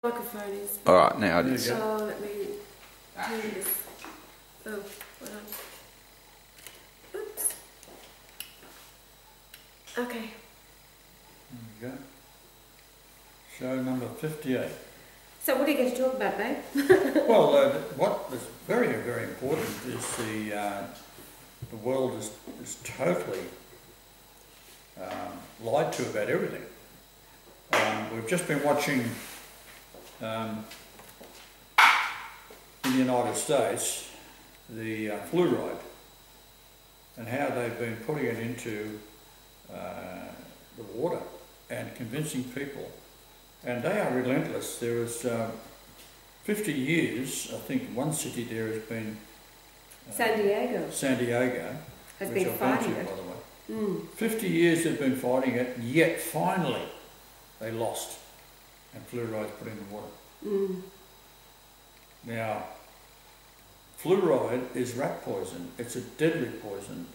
Microphone is. Alright, now it is. So let me turn this. Oh, hold on. Oops. Okay. There we go. Show number 58. So what are you going to talk about, babe? Well, what is very, very important is the world is totally lied to about everything. We've just been watching in the United States the fluoride and how they've been putting it into the water and convincing people, and they are relentless. There is 50 years, I think one city there has been San Diego has been fighting it. by the way. 50 years they've been fighting it, yet finally they lost and fluoride's put in the water. Now, fluoride is rat poison. It's a deadly poison.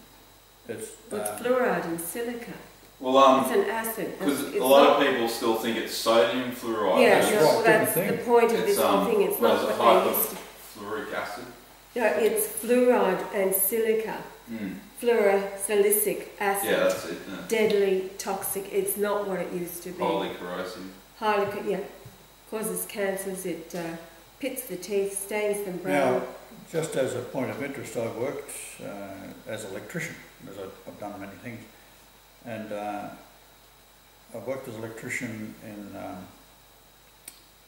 It's fluoride and silica. Well, it's an acid. Because a lot of people still think it's sodium fluoride. Yeah, that's no, right, well, that's different the thing. point of this whole thing. It's not a what type they of used to. fluoric acid. No, it's fluoride and silica. Fluorosilicic acid. Yeah, that's it. Yeah. Deadly, toxic. It's not what it used to be. Highly corrosive. Yeah. Causes cancers. It pits the teeth, stains them brown. Now, just as a point of interest, I've worked as an electrician, because I've done many things, and I've worked as an electrician in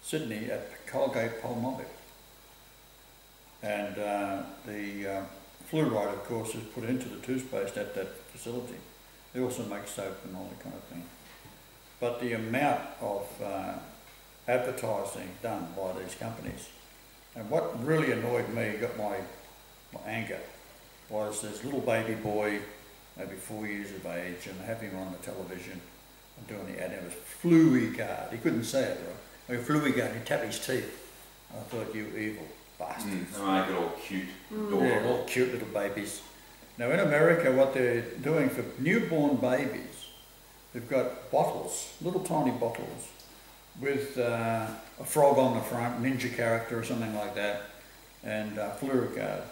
Sydney at Colgate Palmolive, and the fluoride, of course, is put into the toothpaste at that facility. They also make soap and all that kind of thing. But the amount of advertising done by these companies, and what really annoyed me, got my anger, was this little baby boy, maybe 4 years of age, and have him on the television and doing the ad. It was Fluigard. He couldn't say it right. Fluigard. He tapped his teeth. I thought, you evil bastards. They make it all cute. Yeah, all cute little babies. Now in America, what they're doing for newborn babies, they've got bottles, little tiny bottles, with a frog on the front, ninja character or something like that, and Fluoride.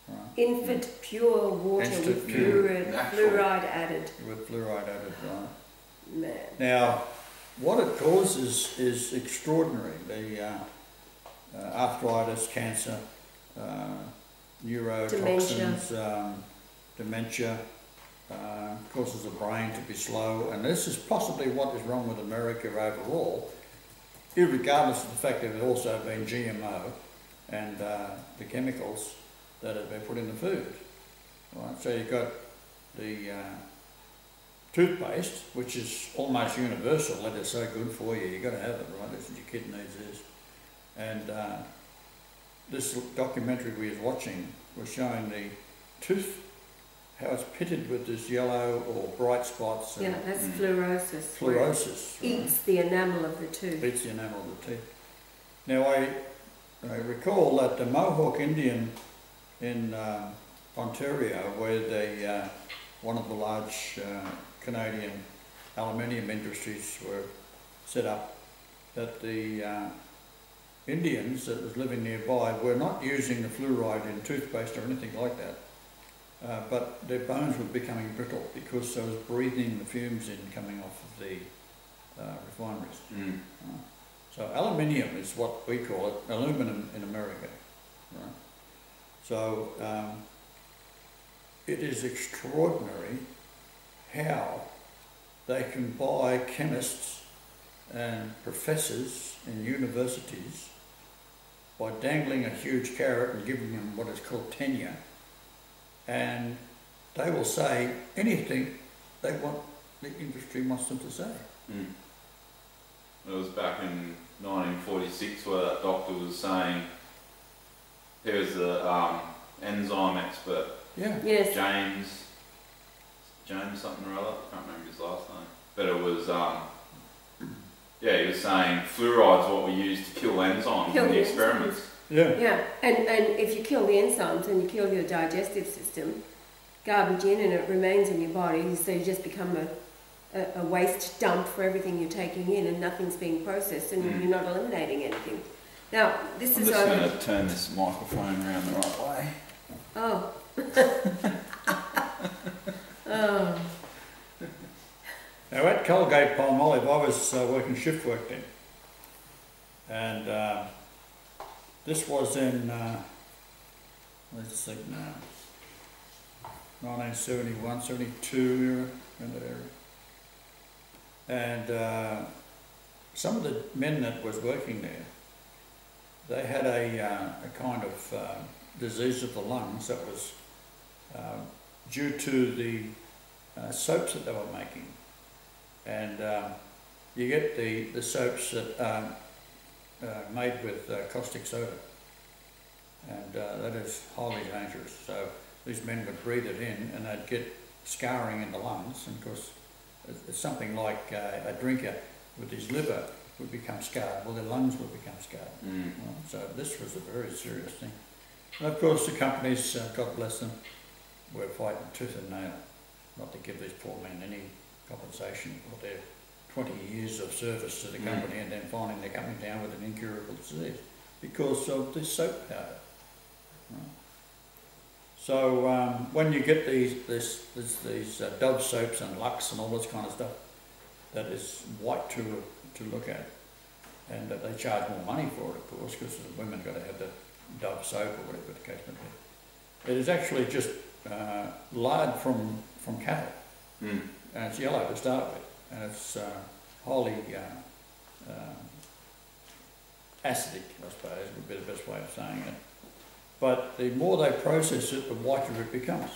Right. Infant pure water with fluoride added. With fluoride added, right. Man. Now, what it causes is extraordinary. The arthritis, cancer, neurotoxins, dementia, causes the brain to be slow, and this is possibly what is wrong with America overall, irregardless of the fact that there's also been GMO and the chemicals that have been put in the food. Right? So you've got the toothpaste, which is almost universal, that is so good for you, you've got to have it, right? That's what your kid needs is. And this documentary we was watching was showing the tooth, how it's pitted with this yellow or bright spots. Yeah, that's fluorosis. Fluorosis. Eats the enamel of the tooth. Eats the enamel of the teeth. Now I recall that the Mohawk Indian in Ontario, where they, one of the large Canadian aluminium industries were set up, that the Indians that was living nearby were not using the fluoride in toothpaste or anything like that, but their bones were becoming brittle because they was breathing the fumes in coming off of the refineries. So aluminium is what we call it, aluminum in America. Right? So it is extraordinary how they can buy chemists and professors in universities by dangling a huge carrot and giving them what is called tenure, and they will say anything they want, the industry wants them to say. It was back in 1946 where that doctor was saying, he was the enzyme expert. Yeah. Yes. James something or other, I can't remember his last name. But it was, yeah, he was saying fluoride's what we use to kill enzymes in the experiments. Yeah. Yeah, and if you kill the enzymes and you kill your digestive system, garbage in and it remains in your body, so you just become a a waste dump for everything you're taking in, and nothing's being processed, and you're not eliminating anything. Now, this I'm is just over. going to turn this microphone around the right way. Oh. Oh. Now at Colgate Palmolive, I was working shift work then, and this was in, let's think now, 1971, 72 era, in that area. And some of the men that was working there, they had a kind of disease of the lungs that was due to the soaps that they were making. And you get the soaps that are made with caustic soda, and that is highly dangerous. So these men would breathe it in, and they'd get scarring in the lungs. And of course, it's something like a drinker with his liver would become scarred, well, their lungs would become scarred. Right? So this was a very serious thing. And of course, the companies, God bless them, were fighting tooth and nail not to give these poor men any compensation for their 20 years of service to the company, and then finding they're coming down with an incurable disease because of this soap powder. Right? So when you get these Dove soaps and Lux and all this kind of stuff, that is white to look at, and they charge more money for it, of course, because the women got to have the Dove soap or whatever the case may be. It is actually just lard from cattle, and it's yellow to start with, and it's highly acidic, I suppose, would be the best way of saying it. But the more they process it, the whiter it becomes.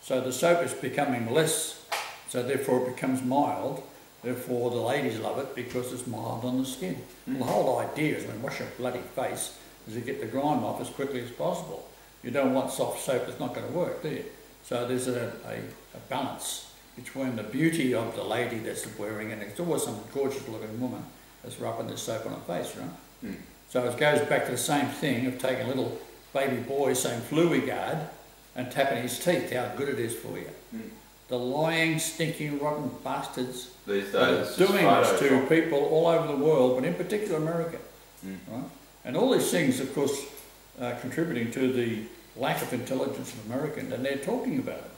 So the soap is becoming less, so therefore it becomes mild. Therefore the ladies love it because it's mild on the skin. Well, the whole idea is when you wash your bloody face is to get the grime off as quickly as possible. You don't want soft soap that's not going to work, do you? So there's a balance between the beauty of the lady that's wearing it. It's always some gorgeous looking woman that's rubbing this soap on her face, right? So it goes back to the same thing of taking a little baby boy saying Fluid-Guard and tapping his teeth, how good it is for you. The lying, stinking, rotten bastards These are days, doing this to people all over the world, but in particular America. Right? And all these things, of course, are contributing to the lack of intelligence of Americans, and they're talking about it,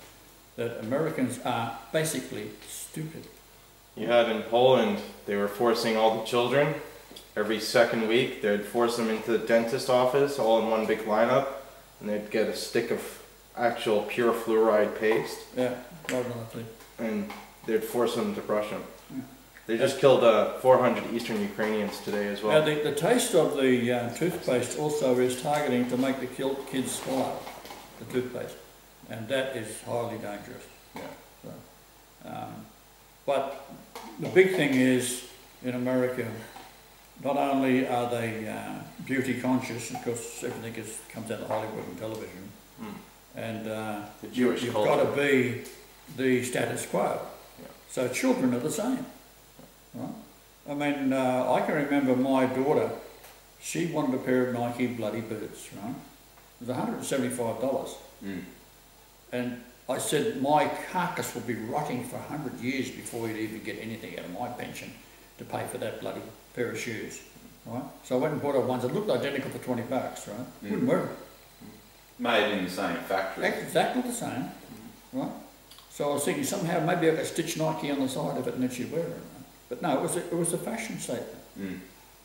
that Americans are basically stupid. You had in Poland, they were forcing all the children, every second week, they'd force them into the dentist office, all in one big lineup, and they'd get a stick of actual pure fluoride paste. Yeah, right on that thing. And they'd force them to brush them. They just killed 400 Eastern Ukrainians today as well. Now, the taste of the toothpaste also is targeting to make the kids swallow the toothpaste, and that is highly dangerous. Yeah. So, but the big thing is, in America, not only are they beauty conscious, because everything comes out of Hollywood and television, and the Jewish you've culture. got to be the status quo. Yeah. So children are the same. Right? I mean, I can remember my daughter, she wanted a pair of Nike bloody boots, right? It was $175. And I said, my carcass will be rotting for 100 years before you'd even get anything out of my pension to pay for that bloody pair of shoes, right? So I went and bought her ones that looked identical for $20, right? Wouldn't wear them. Made in the same factory. Exactly the same, right? So I was thinking somehow maybe I could stitch Nike on the side of it and then she'd wear it. Right? But no, it was a fashion statement.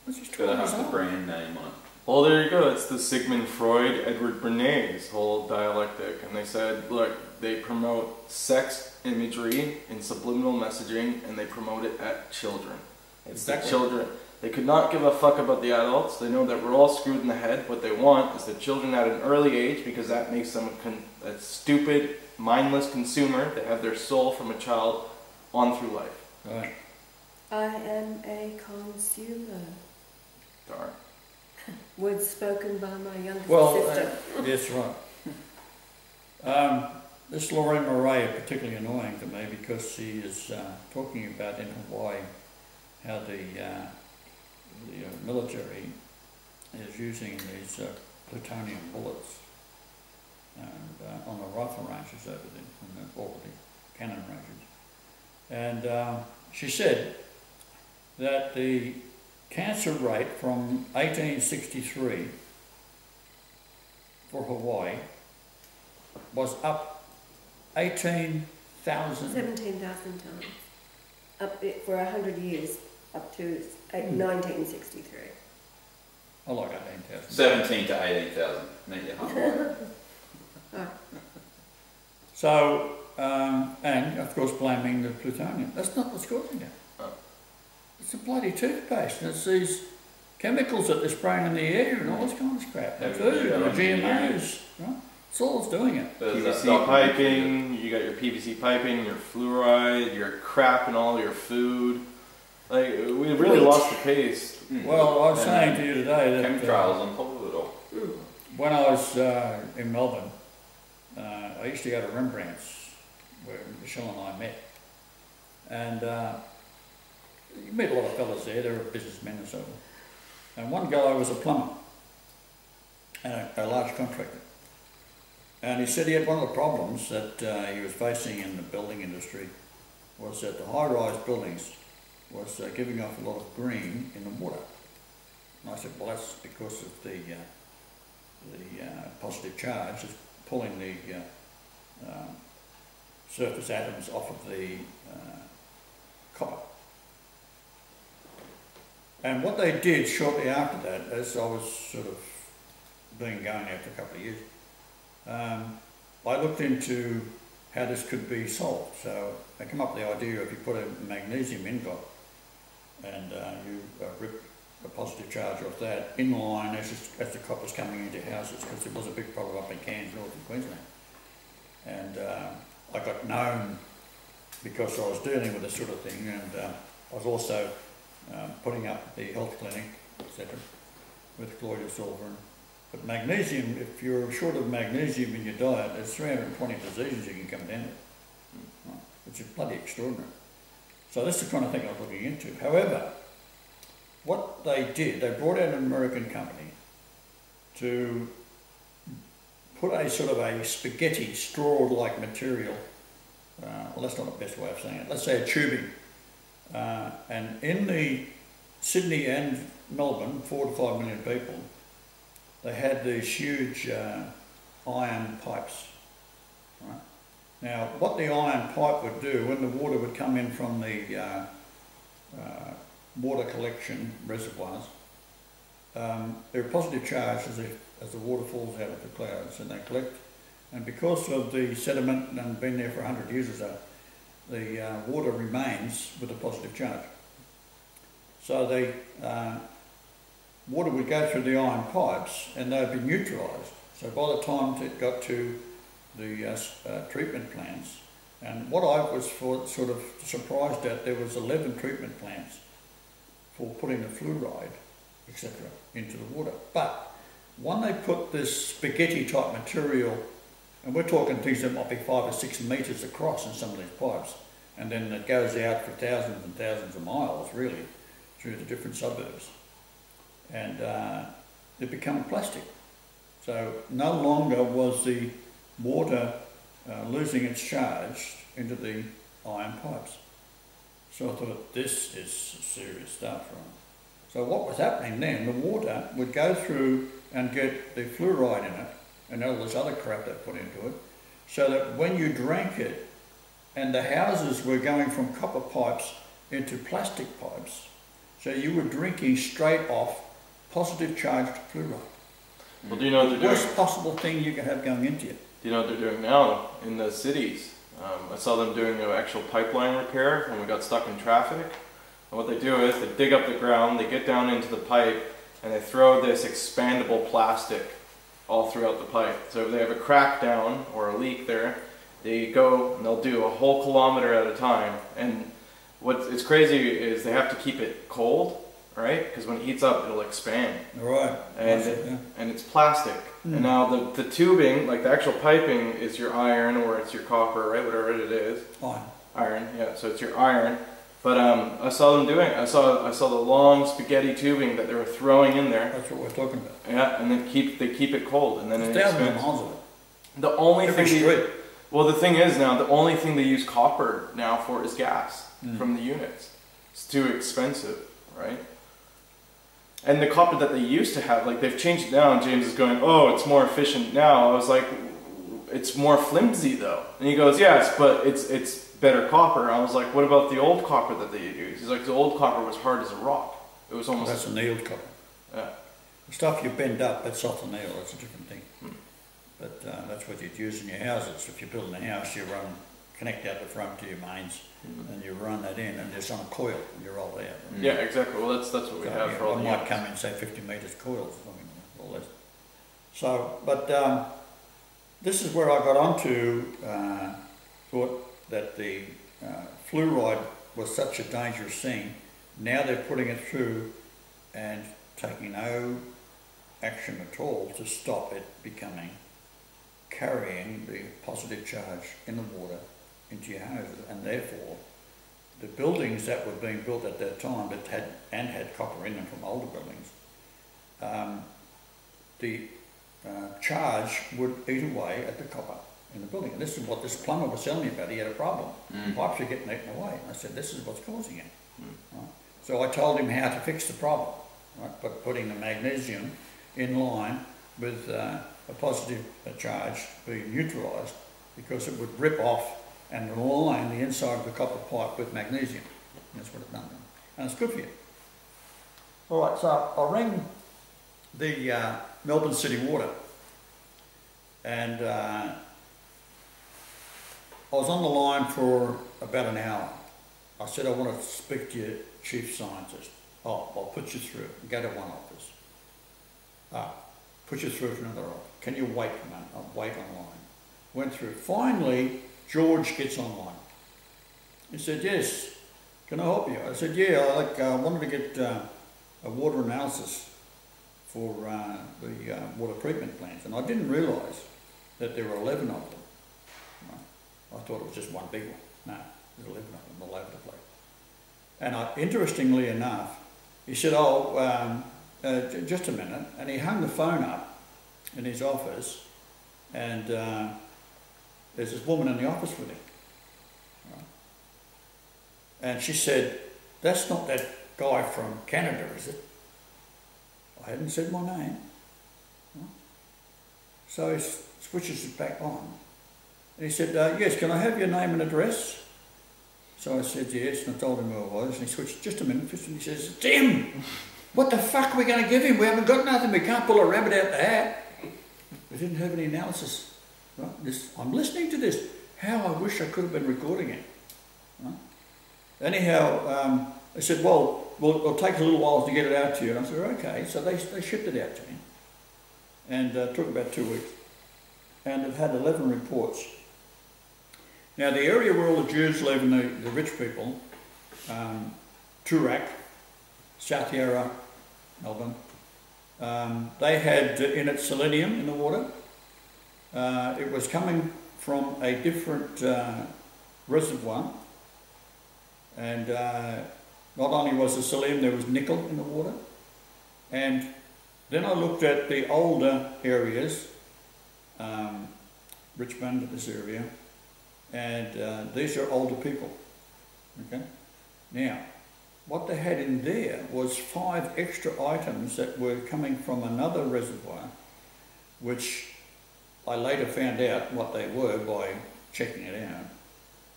It's just Gotta have the brand name on it. Well, there you go. It's the Sigmund Freud, Edward Bernays whole dialectic. And they said, look, they promote sex imagery in subliminal messaging, and they promote it at children. It's the children. They could not give a fuck about the adults. They know that we're all screwed in the head. What they want is the children at an early age, because that makes them a stupid, mindless consumer. They have their soul from a child on through life. Right. I am a consumer. Darn. Words spoken by my youngest sister. Yes, right. This Lorraine Murray is particularly annoying to me because she is talking about in Hawaii how the military is using these plutonium bullets and on the rifle ranges over there, all the cannon ranges. And she said that the cancer rate from 1863 for Hawaii was up 18,000. 17,000 times. Up for 100 years, up to 1963. I like 18,000. 17 to 18,000. Meet you halfway. So, and of course blaming the plutonium. That's not what's causing it. It's a bloody toothpaste. And it's these chemicals that they're spraying in the air and all this kind of crap. The food, the GMOs, right? That's all that's doing it. PVC piping, you got your PVC piping, your fluoride, your crap in all your food. Like, we really lost the pace. Well, I was saying to you today that chemtrails on top of it all. when I was in Melbourne, I used to go to Rembrandt's, where Michelle and I met. And you meet a lot of fellas there, they're businessmen and so on. And one guy was a plumber, and a large contractor. And he said he had one of the problems that he was facing in the building industry was that the high-rise buildings was giving off a lot of green in the water. And I said, well, that's because of the positive charge is pulling the surface atoms off of the copper. And what they did shortly after that, as I was sort of being going after a couple of years, I looked into how this could be solved. So I came up with the idea if you put a magnesium ingot and you rip a positive charge off that in line as the copper's coming into houses, because it was a big problem up in Cairns, northern Queensland. And I got known because I was dealing with this sort of thing, and I was also putting up the health clinic, etc., with colloidal silver. But magnesium, if you're short of magnesium in your diet, there's 320 diseases you can come down with, which is bloody extraordinary. So that's the kind of thing I was looking into. However, what they did, they brought out an American company to put a sort of a spaghetti straw-like material, well, that's not the best way of saying it, let's say a tubing. And in the Sydney and Melbourne, 4 to 5 million people, they had these huge iron pipes. Right? Now, what the iron pipe would do, when the water would come in from the water collection reservoirs, they're positive charge as the water falls out of the clouds, and they collect. And because of the sediment and been there for 100 years or so, the water remains with a positive charge. So the water would go through the iron pipes and they'd be neutralised. So by the time it got to the treatment plants, and what I was sort of surprised at, there was 11 treatment plants for putting the fluoride, etc., into the water. But when they put this spaghetti type material, and we're talking things that might be 5 or 6 metres across in some of these pipes, and then it goes out for thousands and thousands of miles, really, through the different suburbs. And it became plastic. So no longer was the water losing its charge into the iron pipes. So I thought, this is serious stuff, right? So what was happening then, the water would go through and get the fluoride in it, and all this other crap they put into it, so that when you drank it, and the houses were going from copper pipes into plastic pipes, so you were drinking straight off positive charged fluoride. Well, do you know what they're doing? Worst possible thing you can have going into you. Do you know what they're doing now in the cities? I saw them doing an actual pipeline repair when we got stuck in traffic. And what they do is they dig up the ground, they get down into the pipe, and they throw this expandable plastic all throughout the pipe. So if they have a crack down or a leak there, they go and they'll do a whole kilometer at a time. And what's crazy is they have to keep it cold, right? Because when it heats up, it'll expand. Right. And it's plastic. And now the tubing, like the actual piping, is your iron or it's your copper, right? Whatever it is. Iron, yeah. So it's your iron. But I saw them doing it. I saw the long spaghetti tubing that they were throwing in there. That's what we're talking about. Yeah, and then they keep it cold, and then it thousands of expands. miles of it. The only Well, the thing is now, the only thing they use copper now for is gas Mm. from the units. It's too expensive, right? And the copper that they used to have, like they've changed it now, and James is going, oh, it's more efficient now. I was like, it's more flimsy though. And he goes, yes, but it's better copper. I was like, what about the old copper that they used? He's like, the old copper was hard as a rock. It was almost... That's annealed copper. Yeah. The stuff you bend up, that's not anneal, that's a different thing. Hmm. But that's what you'd use in your houses. If you're building a house, you connect out the front to your mains, and you run that in, and there's on a coil, and you roll it out. Right? Yeah, exactly. Well, that's what we have for all the I might units. come in, say 50 metres coils, I mean, all that. So, but this is where I got onto, thought that the fluoride was such a dangerous thing. Now they're putting it through and taking no action at all to stop it carrying the positive charge in the water into your houses, and therefore the buildings that were being built at that time that had copper in them from older buildings, the charge would eat away at the copper in the building. And this is what this plumber was telling me about. He had a problem. The pipes were getting eaten away. And I said, this is what's causing it. Right? So I told him how to fix the problem, right? By putting the magnesium in line with a positive charge being neutralised, because it would rip off and line the inside of the copper pipe with magnesium. And that's what it done. And it's good for you. All right, so I rang the Melbourne City Water, and I was on the line for about an hour. I said, I want to speak to your chief scientist. Oh, I'll put you through. Go to one office. Put you through to another office. Can you wait a minute? I'll wait online. Went through. Finally, George gets online. He said, yes, can I help you? I said, yeah, I wanted to get a water analysis for the water treatment plants. And I didn't realise that there were 11 of them. I thought it was just one big one. No, there's 11 of them all over the place. And interestingly enough, he said, just a minute. And he hung the phone up in his office, and there's this woman in the office with him. Right? And she said, that's not that guy from Canada, is it? I hadn't said my name. Right? So he switches it back on. And he said, yes, can I have your name and address? So I said, yes, and I told him who I was. And he switched, just a minute, and he says, Tim, what the fuck are we going to give him? We haven't got nothing. We can't pull a rabbit out the hat. We didn't have any analysis. Right? I'm listening to this. How I wish I could have been recording it. Right? Anyhow, they said, well, it'll take a little while to get it out to you. And I said, okay. So they shipped it out to me. And it took about 2 weeks. And it had 11 reports. Now, the area where all the Jews live and the rich people, Toorak, South Yarra, Melbourne, they had in it selenium in the water. It was coming from a different reservoir, and not only was there selenium, there was nickel in the water. And then I looked at the older areas, Richmond, this area, and these are older people. Okay. Now, what they had in there was 5 extra items that were coming from another reservoir, which I later found out what they were by checking it out.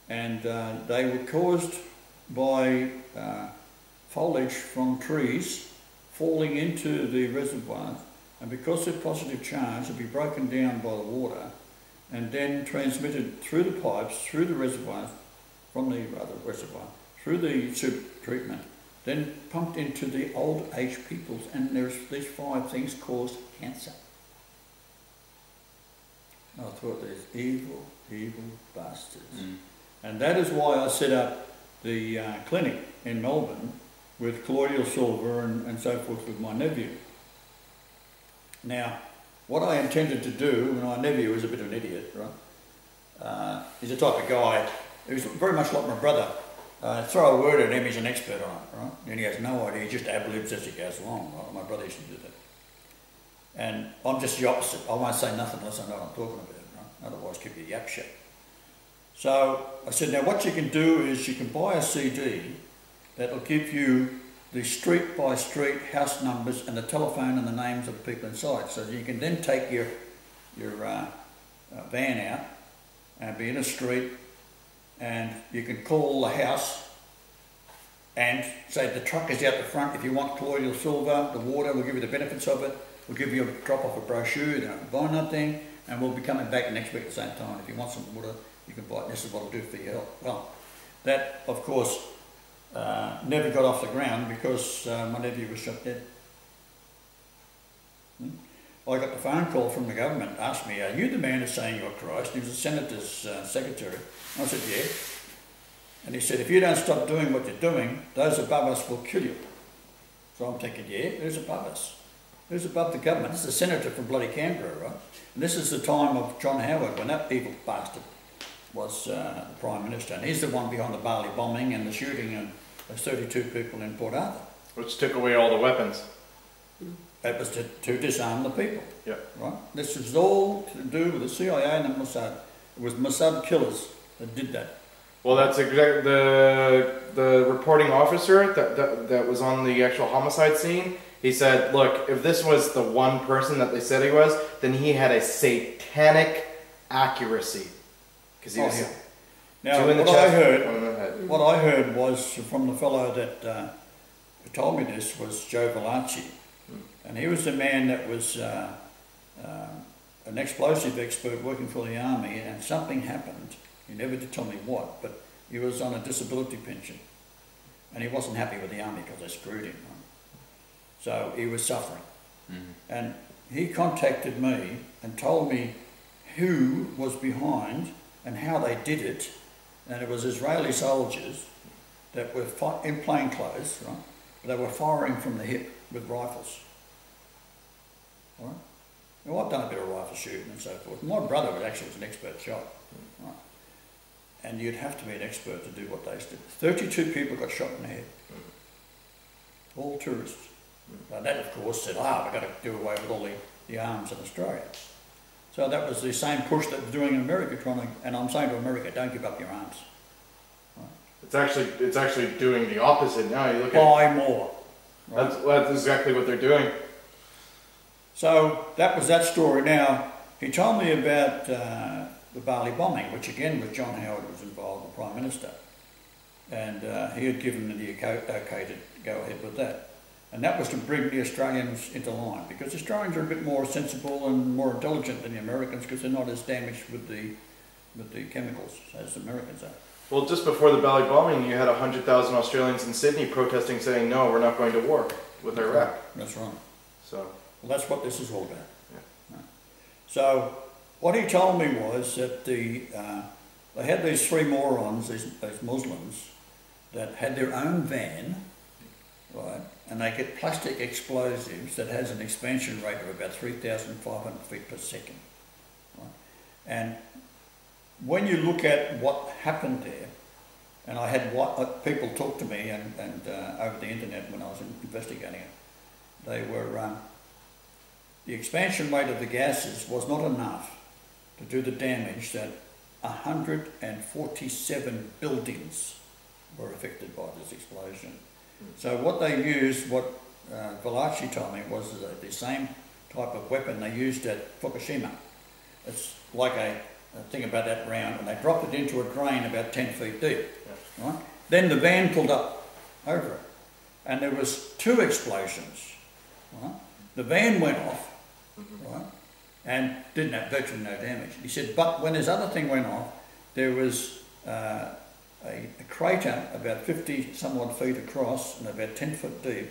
And they were caused by foliage from trees falling into the reservoirs, and because of positive charge, it'd be broken down by the water and then transmitted through the pipes, through the reservoirs, from the reservoir, through the soup treatment, then pumped into the old age peoples, and these 5 things caused cancer. I thought, there's evil, evil bastards. And that is why I set up the clinic in Melbourne with colloidal silver and so forth with my nephew. Now, what I intended to do, and my nephew was a bit of an idiot, right? He's the type of guy, he was very much like my brother. Throw a word at him, he's an expert on it, right? And he has no idea, he just ad-libs as he goes along, right? My brother used to do that. And I'm just the opposite. I won't say nothing unless I know what I'm talking about, right? Otherwise, keep your yap shut. So I said, now what you can do is you can buy a CD that'll give you the street by street house numbers and the telephone and the names of the people inside. So you can then take your van out and be in a street, and you can call the house and say the truck is out the front. If you want colloidal silver, the water, we'll give you the benefits of it. We'll give you a drop off a brochure, you don't have to buy nothing, and we'll be coming back next week at the same time. If you want some water, you can buy it. This is what it'll do for your health. Well, that, of course, never got off the ground because my nephew was shot dead. I got the phone call from the government, asked me, are you the man who's saying you're Christ? He was the Senator's secretary. I said, yeah. And he said, if you don't stop doing what you're doing, those above us will kill you. So I'm thinking, yeah, who's above us? Who's above the government? This is the Senator from bloody Canberra, right? And this is the time of John Howard, when that evil bastard was the Prime Minister. And he's the one behind the Bali bombing and the shooting of those 32 people in Port Arthur. Which took away all the weapons. It was to disarm the people. Yep. Right? This was all to do with the CIA and the Mossad. It was Mossad killers that did that. Well, that's exactly the reporting officer that was on the actual homicide scene. He said, look, if this was the one person that they said he was, then he had a satanic accuracy. Because he was Now, doing what I heard was from the fellow that who told me this was Joe Golightly. And he was the man that was an explosive expert working for the army, and something happened. He never did tell me what, but he was on a disability pension. And he wasn't happy with the army because they screwed him. Right? So he was suffering. And he contacted me and told me who was behind and how they did it. And it was Israeli soldiers that were in plain clothes, right? They were firing from the hip with rifles. Right? Now, I've done a bit of rifle shooting and so forth. My brother was an expert shot. Right? And you'd have to be an expert to do what they did. 32 people got shot in the head. All tourists. Now that, of course, said, we've got to do away with all the arms in Australia. So that was the same push that they're doing in America, and I'm saying to America, don't give up your arms. Right? It's actually doing the opposite now. You look Buy more. Right? That's exactly what they're doing. So that was that story. Now, he told me about the Bali bombing, which again was John Howard was involved, the Prime Minister. And he had given the okay to go ahead with that. And that was to bring the Australians into line, because the Australians are a bit more sensible and more intelligent than the Americans, because they're not as damaged with the chemicals as the Americans are. Well, just before the Bali bombing, you had 100,000 Australians in Sydney protesting, saying, no, we're not going to war with Iraq. That's right. So, well, that's what this is all about. Yeah. So what he told me was that they had these three morons, these Muslims, that had their own van, right, and they get plastic explosives that has an expansion rate of about 3,500 feet per second. Right? And when you look at what happened there, and I had people talk to me and over the internet when I was investigating it, they were, the expansion rate of the gases was not enough to do the damage that 147 buildings were affected by this explosion. So what they used, what Golightly told me, was the same type of weapon they used at Fukushima. It's like a thing about that round, and they dropped it into a drain about 10 feet deep. Yeah. Right? Then the van pulled up over it, and there was two explosions. Right? The van went off, right, and didn't have virtually no damage. He said, but when this other thing went off, there was a crater about 50 some odd feet across and about 10 foot deep.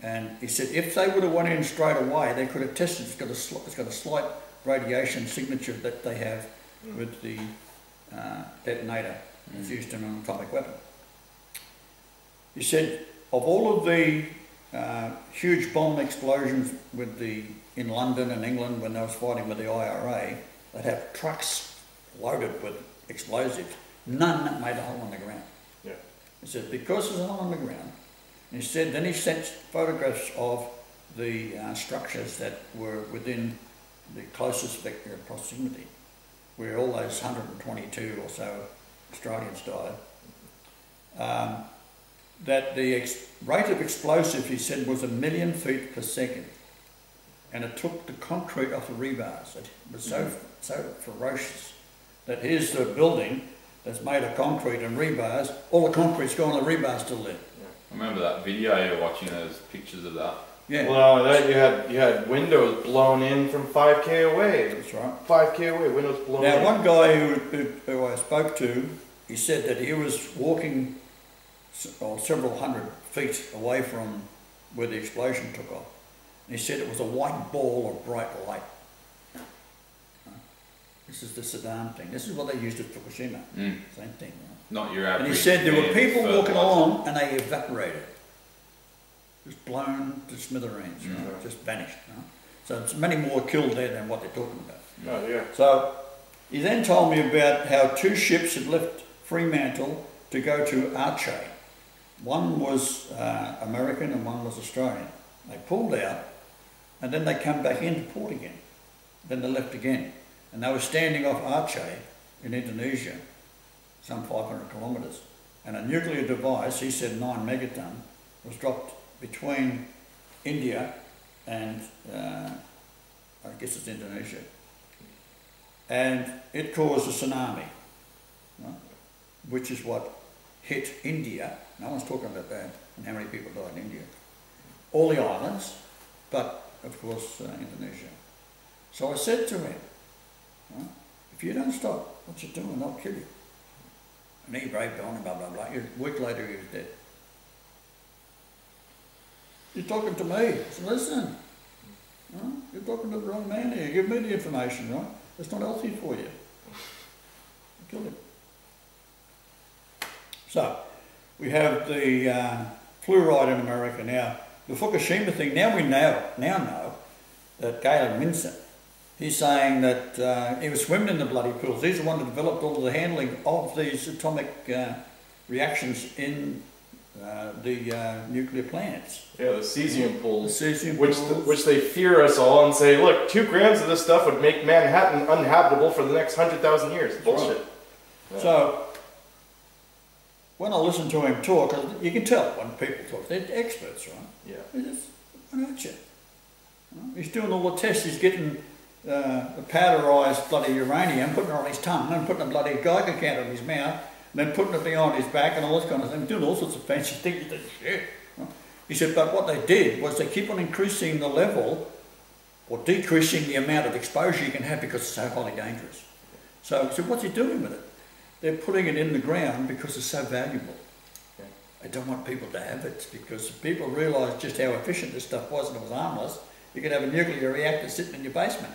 And he said if they would have went in straight away, they could have tested. It's got a slight radiation signature that they have with the detonator. It's used in an atomic weapon. He said of all of the huge bomb explosions in London and England when they was fighting with the IRA, they'd have trucks loaded with explosives. None made a hole in the ground. Yeah. He said because there's a hole in the ground. And he said then he sent photographs of the structures that were within the closest vector of proximity. where all those 122 or so Australians died, that the rate of explosive, he said, was 1 million feet per second. And it took the concrete off the rebars. It was so ferocious that here's the building that's made of concrete and rebars. All the concrete's gone, the rebar's still there. I remember that video you were watching, those pictures of that. Yeah. Well, you had windows blown in from 5k away. That's right. 5k away, windows blown in. Now, one guy who I spoke to, he said that he was walking several hundred feet away from where the explosion took off. And he said it was a white ball of bright light. This is the Saddam thing. This is what they used at Fukushima. Same thing. Right? Not your average. And he said there were people walking along and they evaporated. Just blown to smithereens, right? Just vanished. Right? So it's many more killed there than what they're talking about. Oh, yeah. So he then told me about how 2 ships had left Fremantle to go to Aceh. One was American and one was Australian. They pulled out and then they come back into port again. Then they left again. And they were standing off Aceh in Indonesia, some 500 kilometres. And a nuclear device, he said 9 megaton, was dropped between India and I guess it's Indonesia. And it caused a tsunami, right? Which is what hit India. No one's talking about that and how many people died in India. All the islands, but of course Indonesia. So I said to him, right, if you don't stop what you're doing, I'll kill you. And he raved on and blah, blah, blah. A week later he was dead. You're talking to me. I said, listen, right? You're talking to the wrong man here. Give me the information, right? It's not healthy for you. I killed him. So, we have the fluoride in America now. The Fukushima thing, now we know that Galen Minson, he's saying that he was swimming in the bloody pools. He's the one that developed all the handling of these atomic reactions in the nuclear plants. Yeah, the cesium pools. The cesium pools. Which they fear us all and say, look, 2 grams of this stuff would make Manhattan uninhabitable for the next 100,000 years. Bullshit. Right. Yeah. So, when I listen to him talk, you can tell when people talk, they're experts, right? Yeah. They just, why don't you? He's doing all the tests, he's getting the powderised bloody uranium, putting it on his tongue and putting a bloody Geiger counter in his mouth, and then putting it behind his back and all this kind of thing, doing all sorts of fancy things. You think, shit. Right? He said, but what they did was they keep on increasing the level or decreasing the amount of exposure you can have because it's so highly dangerous. So he said, what's he doing with it? They're putting it in the ground because it's so valuable. Okay. I don't want people to have it because if people realise just how efficient this stuff was and it was harmless, you could have a nuclear reactor sitting in your basement.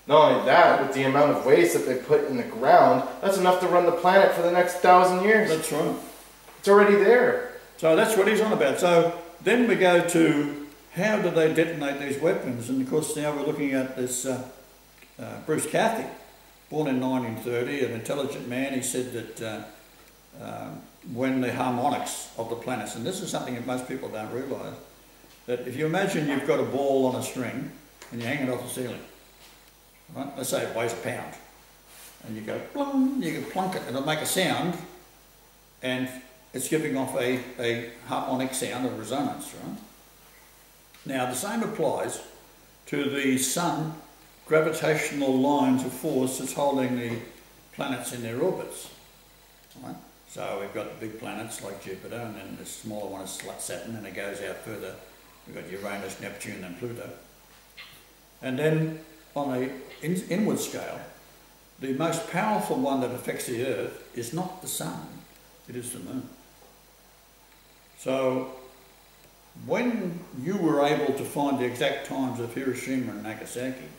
Not only that, with the amount of waste that they put in the ground, that's enough to run the planet for the next 1,000 years. That's right. It's already there. So that's what he's on about. So then we go to how do they detonate these weapons? And of course now we're looking at this Bruce Cathy, born in 1930, an intelligent man. He said that when the harmonics of the planets, and this is something that most people don't realise, that if you imagine you've got a ball on a string and you hang it off the ceiling, right? Let's say it weighs a pound, and you go plunk, you can plunk it and it'll make a sound, and it's giving off a harmonic sound of resonance, right? Now the same applies to the sun gravitational lines of force that's holding the planets in their orbits, right? So we've got the big planets like Jupiter, and then the smaller one is Saturn, and it goes out further. We've got Uranus, Neptune and Pluto. And then on an inward scale, the most powerful one that affects the Earth is not the sun, it is the moon. So when you were able to find the exact times of Hiroshima and Nagasaki,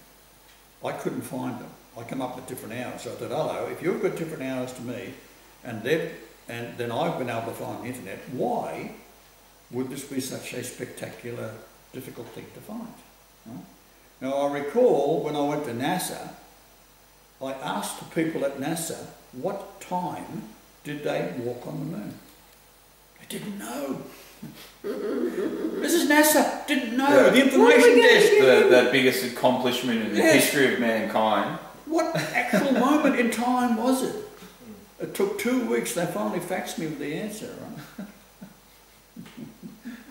I couldn't find them. I come up with different hours. So I thought, hello, if you've got different hours to me, and then I've been able to find the internet, why would this be such a spectacular, difficult thing to find? Right? Now I recall when I went to NASA, I asked the people at NASA, what time did they walk on the moon? They didn't know. This is NASA, didn't know. Yeah. The information desk. The biggest accomplishment in the history of mankind. What actual moment in time was it? It took 2 weeks. They finally faxed me with the answer. Right?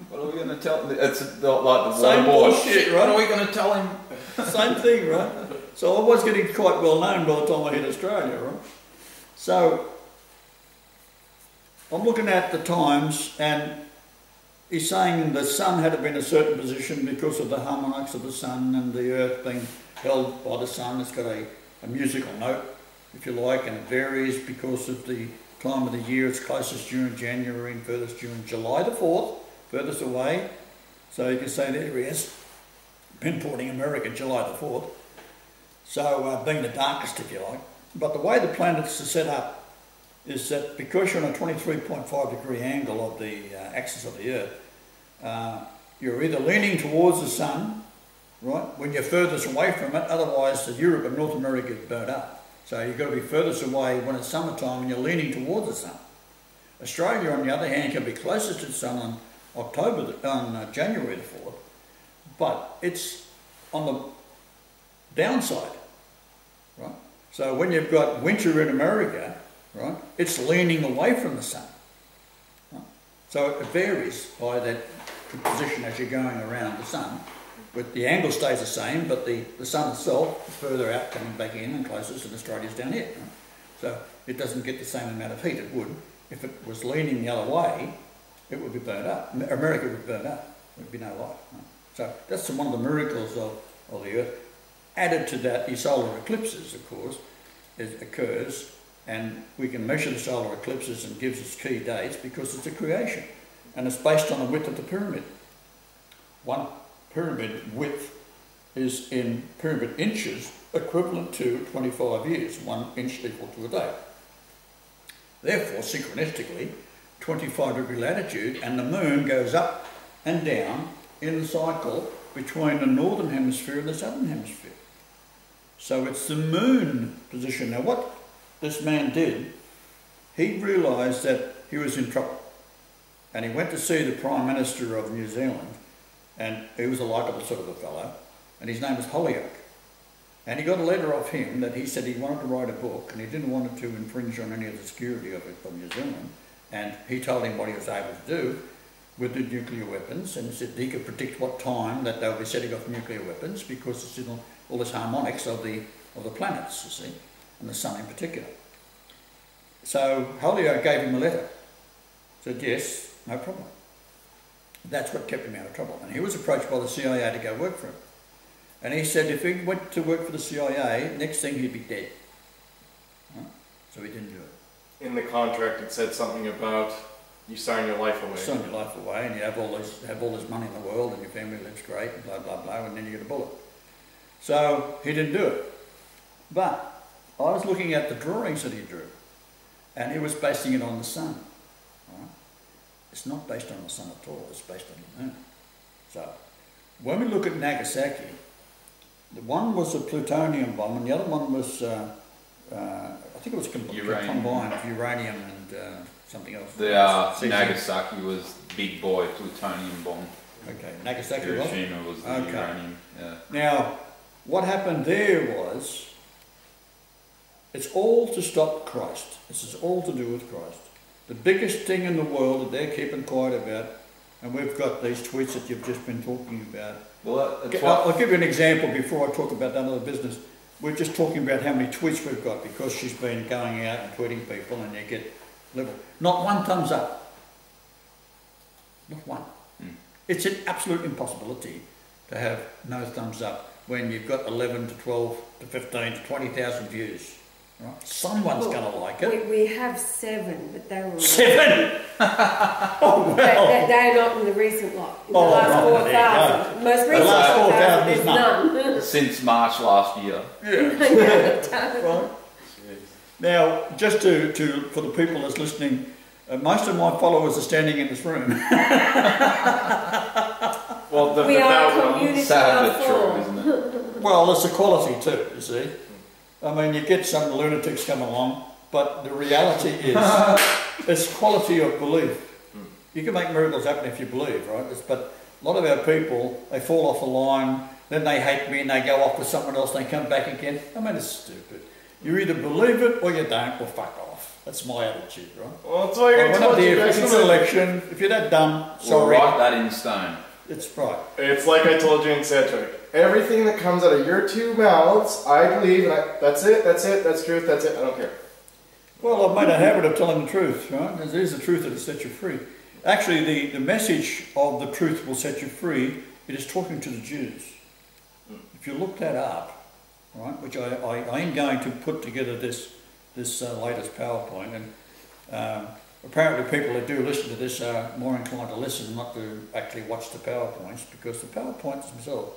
What are we going to tell him? It's not like the Same board. bullshit, right? What are we going to tell him? Same thing, right? So I was getting quite well known by the time I hit Australia, right? So I'm looking at the times, and he's saying the sun had to be in a certain position because of the harmonics of the sun and the earth being held by the sun. It's got a musical note, if you like, and it varies because of the time of the year. It's closest during January and furthest during July the 4th, furthest away. So you can say there he is, pinpointing America, July the 4th. So being the darkest, if you like. But the way the planets are set up is that because you're on a 23.5 degree angle of the axis of the Earth, you're either leaning towards the sun, right, when you're furthest away from it, otherwise the Europe and North America get burnt up. So you've got to be furthest away when it's summertime and you're leaning towards the sun. Australia, on the other hand, can be closest to the sun on January the 4th, but it's on the downside, right? So when you've got winter in America, right, it's leaning away from the sun. Right? So it varies by that position as you're going around the sun. But the angle stays the same, but the sun itself is further out, coming back in and closest, and Australia's down here. Right? So it doesn't get the same amount of heat. It would. If it was leaning the other way, it would be burnt up. America would burn up. There would be no light. Right? So that's one of the miracles of the Earth. Added to that, the solar eclipses, of course, it occurs, and we can measure the solar eclipses and gives us key dates because it's a creation, and it's based on the width of the pyramid. One pyramid width is in pyramid inches equivalent to 25 years, 1 inch equal to a day. Therefore, synchronistically, 25 degree latitude and the moon goes up and down in the cycle between the northern hemisphere and the southern hemisphere. So it's the moon position. Now what this man did, he realised that he was in trouble, and he went to see the Prime Minister of New Zealand, and he was a likeable sort of a fellow, and his name was Holyoake. And he got a letter off him that he said he wanted to write a book, and he didn't want it to infringe on any of the security of New Zealand, and he told him what he was able to do with the nuclear weapons, and he said he could predict what time that they would be setting off nuclear weapons because it's in all this harmonics of the planets, you see, and the sun in particular. So Holyoake gave him a letter, said yes, no problem. That's what kept him out of trouble, and he was approached by the CIA to go work for him. And he said if he went to work for the CIA, next thing he'd be dead. Right? So he didn't do it. In the contract it said something about you sign your life away. Sign your life away, and you have all this money in the world, and your family lives great, and blah blah blah, and then you get a bullet. So he didn't do it. But I was looking at the drawings that he drew, and he was basing it on the sun. Right? It's not based on the sun at all. It's based on the moon. So when we look at Nagasaki, the one was a plutonium bomb, and the other one was I think it was combined of uranium and something else. Nagasaki was big boy plutonium bomb. Okay, Nagasaki Hiroshima was the uranium. Yeah. Now, what happened there was, it's all to stop Christ. This is all to do with Christ. The biggest thing in the world that they're keeping quiet about, and we've got these tweets that you've just been talking about. Well, I'll give you an example before I talk about that other business. We're just talking about how many tweets we've got because she's been going out and tweeting people, and you get level. Not one thumbs up. Not one. It's an absolute impossibility to have no thumbs up when you've got 11 to 12 to 15 to 20,000 views. Right? Someone's going to like it. We have 7, but they were... 7? Oh, well. They're not in the recent lot. In the last 4,000. Most recent 4,000 is none. Since March last year. Yeah. Right. Now, just for the people that's listening, most of my followers are standing in this room. Well, we are a community of four, isn't it? Well, it's equality too, you see. I mean, you get some lunatics come along, but the reality is, it's quality of belief. You can make miracles happen if you believe, right? But a lot of our people, they fall off the line, then they hate me and they go off with someone else and they come back again. I mean, it's stupid. You either believe it or you don't, or fuck off. That's my attitude, right? Well, that's why I We're not here. If it's an election, if you're that dumb, sorry. We'll write that in stone. It's right. It's like I told you in Cedric. Everything that comes out of your two mouths, I believe, and that's it, that's truth, that's it, I don't care. Well, I've made a habit of telling the truth, right? It is the truth that will set you free. Actually, the message of the truth will set you free, it is talking to the Jews. If you look that up, right, which I am going to put together this latest PowerPoint, and apparently people that do listen to this are more inclined to listen, not to actually watch the PowerPoints, because the PowerPoints themselves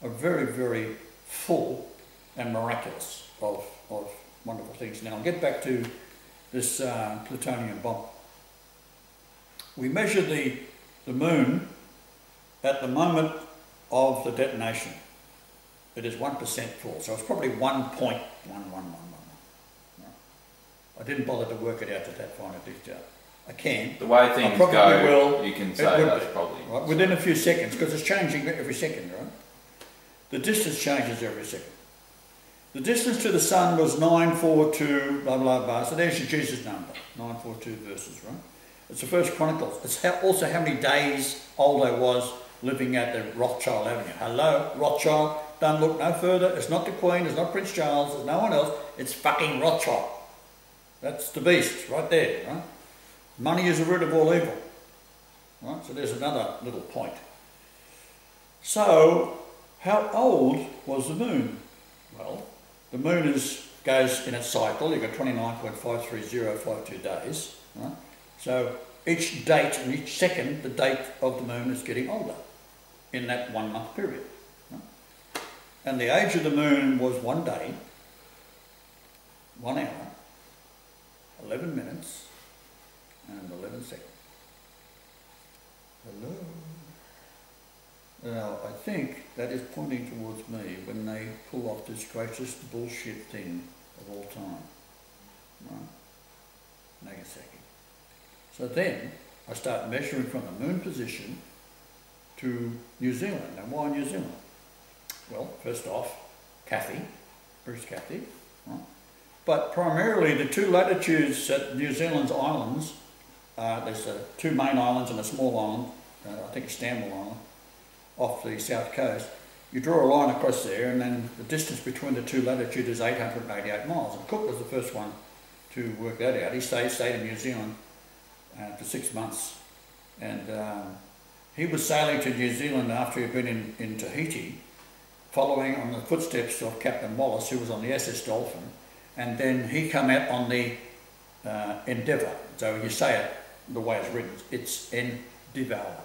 are very, very full and miraculous of wonderful things. Now, I'll get back to this plutonium bomb. We measure the moon at the moment of the detonation. It is 1% full, so it's probably 1.1111. I didn't bother to work it out to that fine a detail. I can. The way things go, you can say that's probably... Right, within a few seconds, because it's changing every second, right? The distance changes every second. The distance to the sun was 942, blah, blah, blah. So there's your Jesus number, 942 verses, right? It's the first Chronicles. It's also how many days old I was living at the Rothschild Avenue. Hello, Rothschild. Don't look no further. It's not the Queen, it's not Prince Charles, it's no one else. It's fucking Rothschild. That's the beast right there, right? Money is the root of all evil. Right? So there's another little point. So, how old was the moon? Well, the moon goes in its cycle. You've got 29.53052 days. Right? So each date and each second, the date of the moon is getting older in that 1 month period. Right? And the age of the moon was 1 day, 1 hour, 11 minutes, and 11 seconds. Hello. Now, I think that is pointing towards me when they pull off this greatest bullshit thing of all time. Right? Nagasaki. So then, I start measuring from the moon position to New Zealand. Now, why New Zealand? Well, first off, Cathy, Bruce Cathy. Right? But primarily, the two latitudes at New Zealand's islands, there's two main islands and a small island, I think it's Stanwell Island, off the south coast. You draw a line across there, and then the distance between the two latitudes is 888 miles. And Cook was the first one to work that out. He stayed in New Zealand for 6 months, and he was sailing to New Zealand after he'd been in Tahiti, following on the footsteps of Captain Wallace, who was on the SS Dolphin, and then he came out on the Endeavour. So you say it the way it's written, it's Endeavour.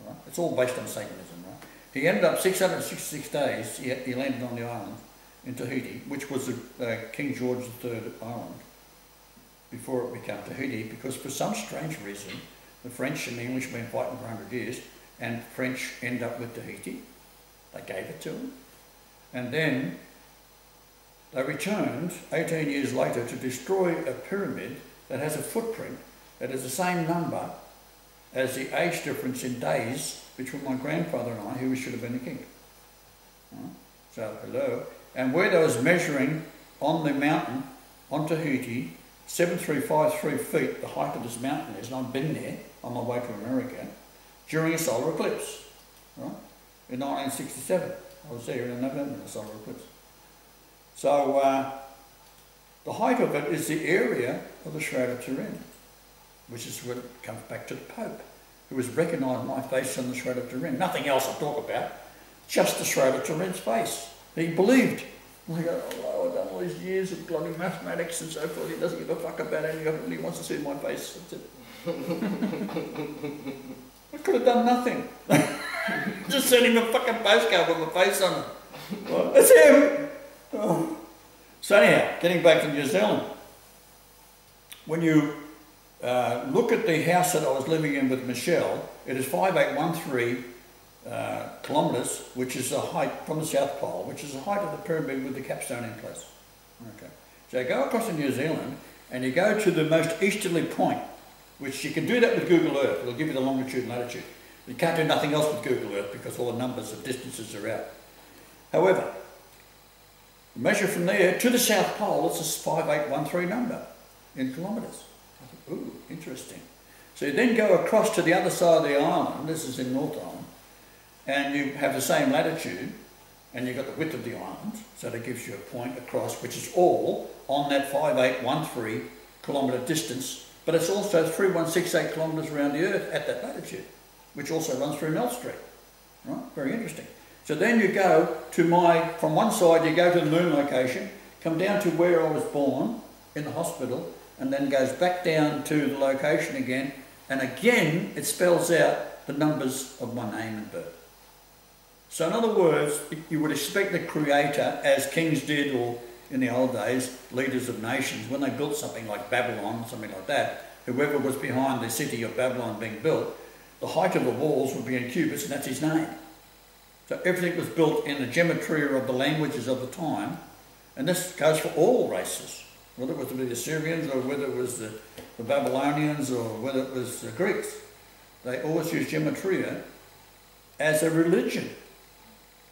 Right? It's all based on Satanism, right? He ended up 666 days, he landed on the island in Tahiti, which was King George III island, before it became Tahiti, because for some strange reason, the French and the English have been fighting for 100 years, and French end up with Tahiti. They gave it to them. And then they returned 18 years later to destroy a pyramid that has a footprint that is the same number as the age difference in days between my grandfather and I, who should have been the king. Right? So, hello. And where they was measuring on the mountain, on Tahiti, 7,353 feet, the height of this mountain is, and I've been there on my way to America, during a solar eclipse, right? In 1967. I was there in November in a solar eclipse. So, the height of it is the area of the Shroud of Turin, which is when it comes back to the Pope, who has recognised my face on the Shroud of Turin. Nothing else I talk about, just the Shroud of Turin's face. He believed. I go, oh, I've done all these years of bloody mathematics and so forth. He doesn't give a fuck about any of it. He wants to see my face. That's it. I could have done nothing. Just sent him a fucking postcard with my face on it. Well, that's him. Oh. So anyhow, getting back to New Zealand. When you look at the house that I was living in with Michelle, it is 5813 kilometres, which is the height from the South Pole, which is the height of the pyramid with the capstone in place. Okay. So you go across to New Zealand and you go to the most easterly point, which you can do that with Google Earth. It'll give you the longitude and latitude. You can't do nothing else with Google Earth because all the numbers of distances are out. However, measure from there to the South Pole, it's a 5813 number in kilometres. I thought, ooh, interesting. So you then go across to the other side of the island, this is in North Island, and you have the same latitude, and you've got the width of the island, so that gives you a point across, which is all on that 5813 kilometre distance, but it's also 3168 kilometres around the Earth at that latitude, which also runs through Mel Street. Right? Very interesting. So then you go to from one side you go to the moon location, come down to where I was born in the hospital, and then goes back down to the location again, and again it spells out the numbers of my name and birth. So in other words, you would expect the Creator, as kings did, or in the old days, leaders of nations, when they built something like Babylon, something like that, whoever was behind the city of Babylon being built, the height of the walls would be in cubits, and that's his name. So everything was built in the geometry of the languages of the time, and this goes for all races, whether it was the Assyrians or whether it was the Babylonians or whether it was the Greeks. They always used gematria as a religion.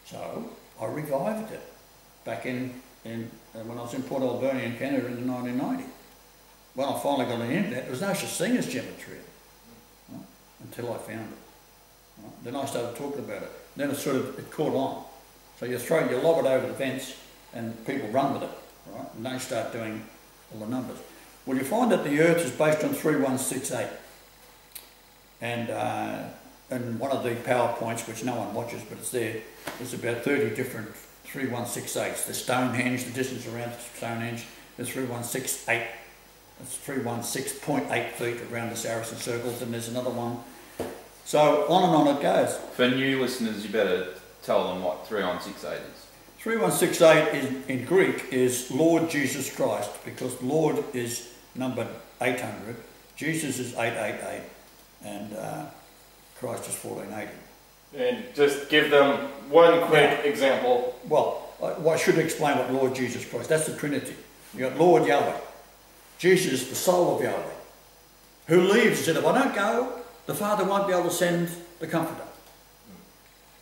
So I revived it back when I was in Port Alberni in Canada in 1990. When I finally got on the internet, there was no such thing as gematria, right? Until I found it. Right? Then I started talking about it. Then it caught on. So you lob it over the fence and people run with it, right? And they start doing all the numbers. Well, you find that the Earth is based on 3168. And one of the PowerPoints, which no one watches, but it's there, there's about 30 different 3168s. There's Stonehenge, the distance around Stonehenge, there's 3168. That's 316.8 feet around the Saracen circles, and there's another one. So on it goes. For new listeners, you better tell them what 3168 is. 3168 in Greek is Lord Jesus Christ, because Lord is numbered 800, Jesus is 888, and Christ is 1480. And just give them one quick example. Well, I should explain what Lord Jesus Christ, that's the Trinity. You've got Lord Yahweh, Jesus, the soul of Yahweh, who leaves and said, if I don't go, the Father won't be able to send the Comforter.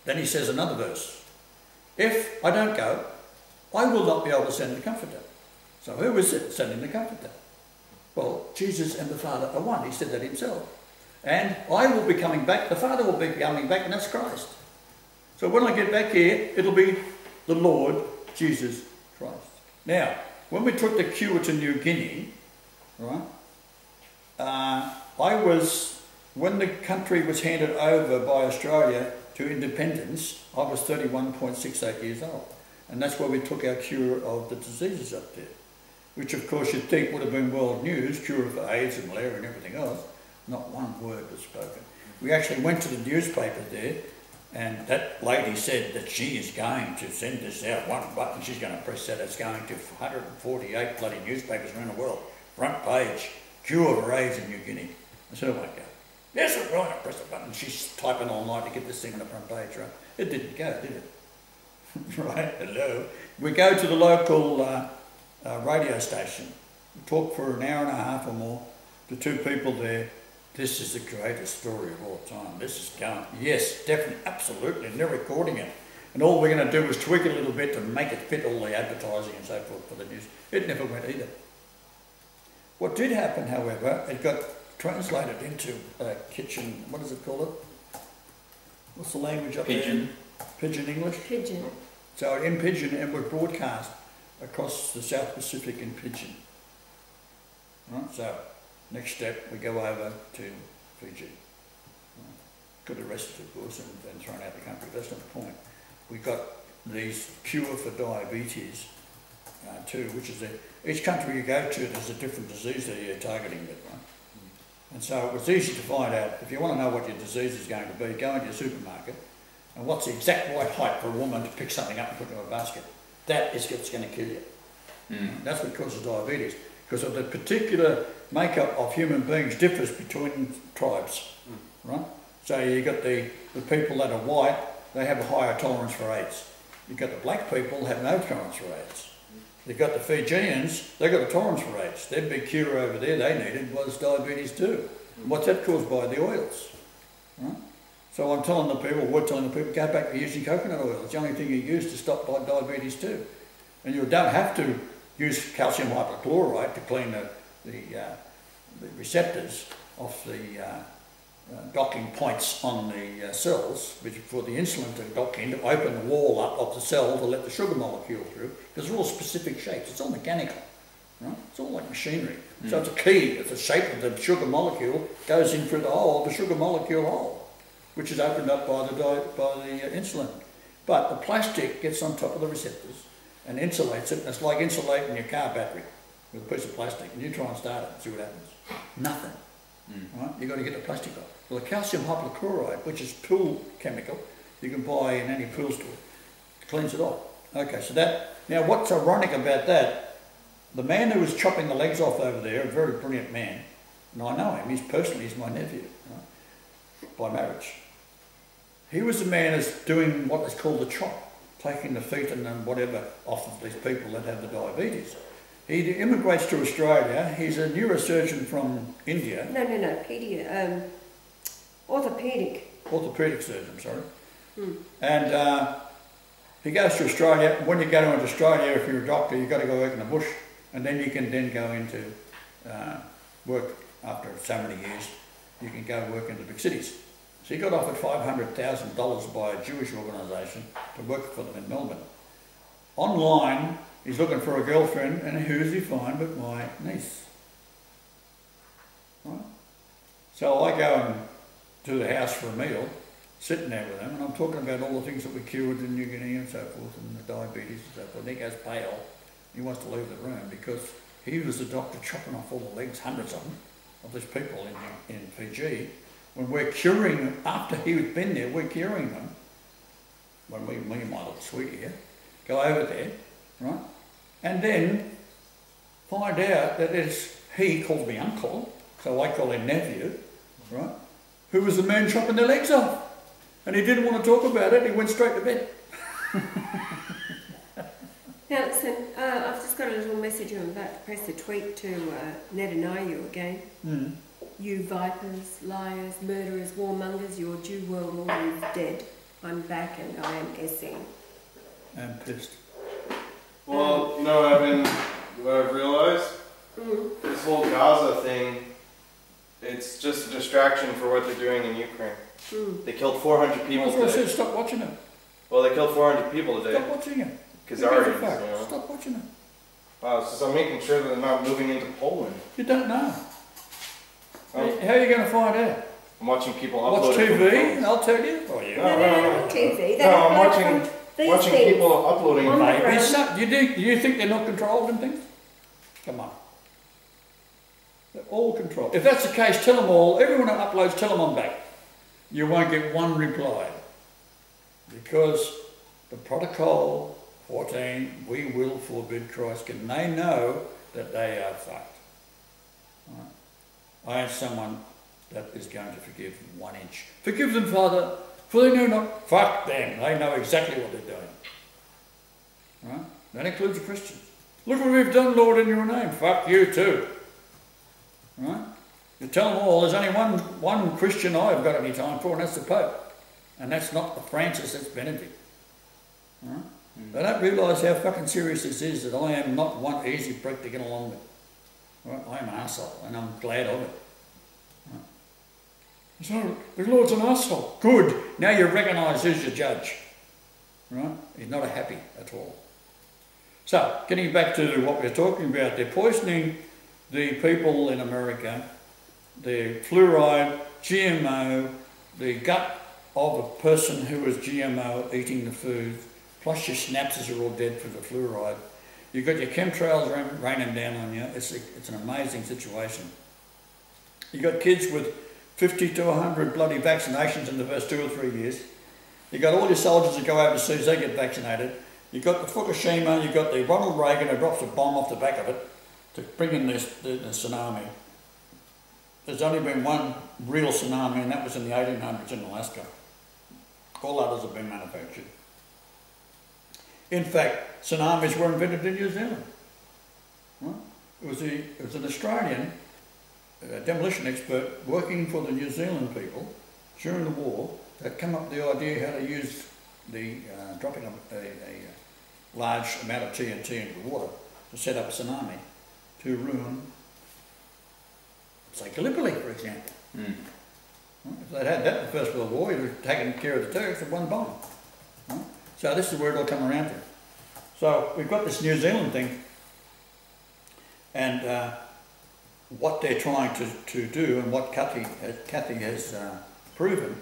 Then he says another verse, if I don't go, I will not be able to send the Comforter. So who is it sending the Comforter? Well, Jesus and the Father are one. He said that himself. And I will be coming back, the Father will be coming back, and that's Christ. So when I get back here, it'll be the Lord Jesus Christ. Now, when we took the cure to New Guinea, right, when the country was handed over by Australia to independence, I was 31.68 years old. And that's where we took our cure of the diseases up there, which of course you'd think would have been world news, cure for AIDS and malaria and everything else. Not one word was spoken. We actually went to the newspaper there, and that lady said that she is going to send this out. One button she's going to press that. It's going to 148 bloody newspapers around the world. Front page, cure for AIDS in New Guinea. I said, I won't go. Yes, I'm going to press the button. She's typing all night to get this thing on the front page, right? It didn't go, did it? Right, hello. We go to the local radio station. We talk for an hour and a half or more to two people there. This is the greatest story of all time. This is going, yes, definitely, absolutely, and they're recording it. And all we're going to do is tweak it a little bit to make it fit all the advertising and so forth for the news. It never went either. What did happen, however, it got translated into kitchen, what does it call it? What's the language up Pidgin. there? Pidgin English? Pigeon. So in Pidgin, it was broadcast across the South Pacific in Pidgin. Right, so next step, we go over to Fiji. Got arrested, of course, and thrown out of the country. That's not the point. We got these cure for diabetes too, which is each country you go to, there's a different disease that you're targeting with, right? And so it was easy to find out, if you want to know what your disease is going to be, go into your supermarket, and what's the exact right height for a woman to pick something up and put in a basket. That is what's going to kill you. That's what causes diabetes, because of the particular makeup of human beings differs between tribes, right? So you've got the people that are white, they have a higher tolerance for AIDS. You've got the black people who have no tolerance for AIDS. You've got the Fijians, they've got a tolerance for AIDS. Their big cure over there they needed was diabetes too. And what's that caused by? The oils, right? So I'm telling the people, we're telling the people, go back to using coconut oil. It's the only thing you use to stop diabetes too. And you don't have to use calcium hypochlorite to clean the receptors of the docking points on the cells, which for the insulin to dock in, to open the wall up of the cell to let the sugar molecule through, because they're all specific shapes. It's all mechanical, right? It's all like machinery. So it's a key. It's the shape of the sugar molecule goes in through the hole of the sugar molecule hole, which is opened up by the insulin. But the plastic gets on top of the receptors and insulates it, and it's like insulating your car battery with a piece of plastic, and you try and start it and see what happens. Nothing. Right? You've got to get the plastic off. Well, the calcium hypochlorite, which is pool chemical, you can buy in any pool store, cleans it off. Okay, so that, now what's ironic about that, the man who was chopping the legs off over there, a very brilliant man, and I know him, he's my nephew, right, by marriage. He was the man who's doing what is called the chop, taking the feet and whatever off of these people that have the diabetes. He immigrates to Australia. He's a neurosurgeon from India. No, orthopaedic. Orthopaedic surgeon, sorry. And he goes to Australia. When you go into Australia, if you're a doctor, you've got to go work in the bush, and then you can then go into work after so many years. You can go work in the big cities. So he got offered $500,000 by a Jewish organisation to work for them in Melbourne. Online, he's looking for a girlfriend, and who does he find but my niece? Right? So I go to the house for a meal, sitting there with him, and I'm talking about all the things that we cured in New Guinea and so forth, and the diabetes and so forth. And he goes pale. He wants to leave the room because he was the doctor chopping off all the legs, hundreds of them, of these people in Fiji. When we're curing them, after he had been there, we're curing them. When me and my little sweetie here, go over there, right? And then find out that he calls me uncle, so I call him nephew, right? Who was the man chopping their legs off. And he didn't want to talk about it, he went straight to bed. Now listen, I've just got a little message. I'm about to press a tweet to Netanyahu again. You vipers, liars, murderers, warmongers, your Jew world order is dead. I'm back and I am Essing. I'm pissed. Well, you know, what I've realised? This whole Gaza thing, it's just a distraction for what they're doing in Ukraine. They killed 400 people Well, today. I said stop watching it. Well, they killed 400 people today. Stop watching it. Khazarians, you know. Stop watching it. Wow, so I'm making sure that they're not moving into Poland. You don't know. Oh. How are you going to find out? I'm watching people Watch upload it from TV, phones. and I'll tell you. Oh, yeah. No, TV. They No, I'm upload watching from these watching things. people uploading. On the Maybe. ground. Do you think they're not controlled and things? Come on. They're all controlled. If that's the case, tell them all. Everyone that uploads, tell them I'm back. You won't get one reply. Because the protocol 14, we will forbid Christ, and they know that they are fucked. Right? I am someone that is going to forgive 1 inch. Forgive them, Father, for they know not. Fuck them. They know exactly what they're doing. Right? That includes the Christians. Look what we've done, Lord, in your name. Fuck you too. Right? You tell them all, there's only one Christian I've got any time for, and that's the Pope. And that's not the Francis, that's Benedict. Right? They don't realise how fucking serious this is, that I am not one easy prick to get along with. Right? I am an arsehole, and I'm glad of it. Right? So, the Lord's an arsehole. Good. Now you recognise who's your judge. Right? He's not a happy at all. So, getting back to what we're talking about, they're poisoning the people in America, the fluoride, GMO, the gut of a person who is GMO eating the food, plus your synapses are all dead for the fluoride. You've got your chemtrails raining down on you. It's an amazing situation. You've got kids with 50 to 100 bloody vaccinations in the first 2 or 3 years. You've got all your soldiers that go overseas, they get vaccinated. You've got the Fukushima, you've got the Ronald Reagan who drops a bomb off the back of it to bring in the tsunami. There's only been one real tsunami, and that was in the 1800s in Alaska. All others have been manufactured. In fact, tsunamis were invented in New Zealand. Right? It was an Australian demolition expert working for the New Zealand people during the war that come up with the idea how to use the dropping a large amount of TNT into the water to set up a tsunami to ruin, say, Gallipoli, for example. If they'd had that in the First World War, you'd have taken care of the Turks with one bomb. So this is where it all come around to. So we've got this New Zealand thing, and what they're trying to do, and what Cathy has proven,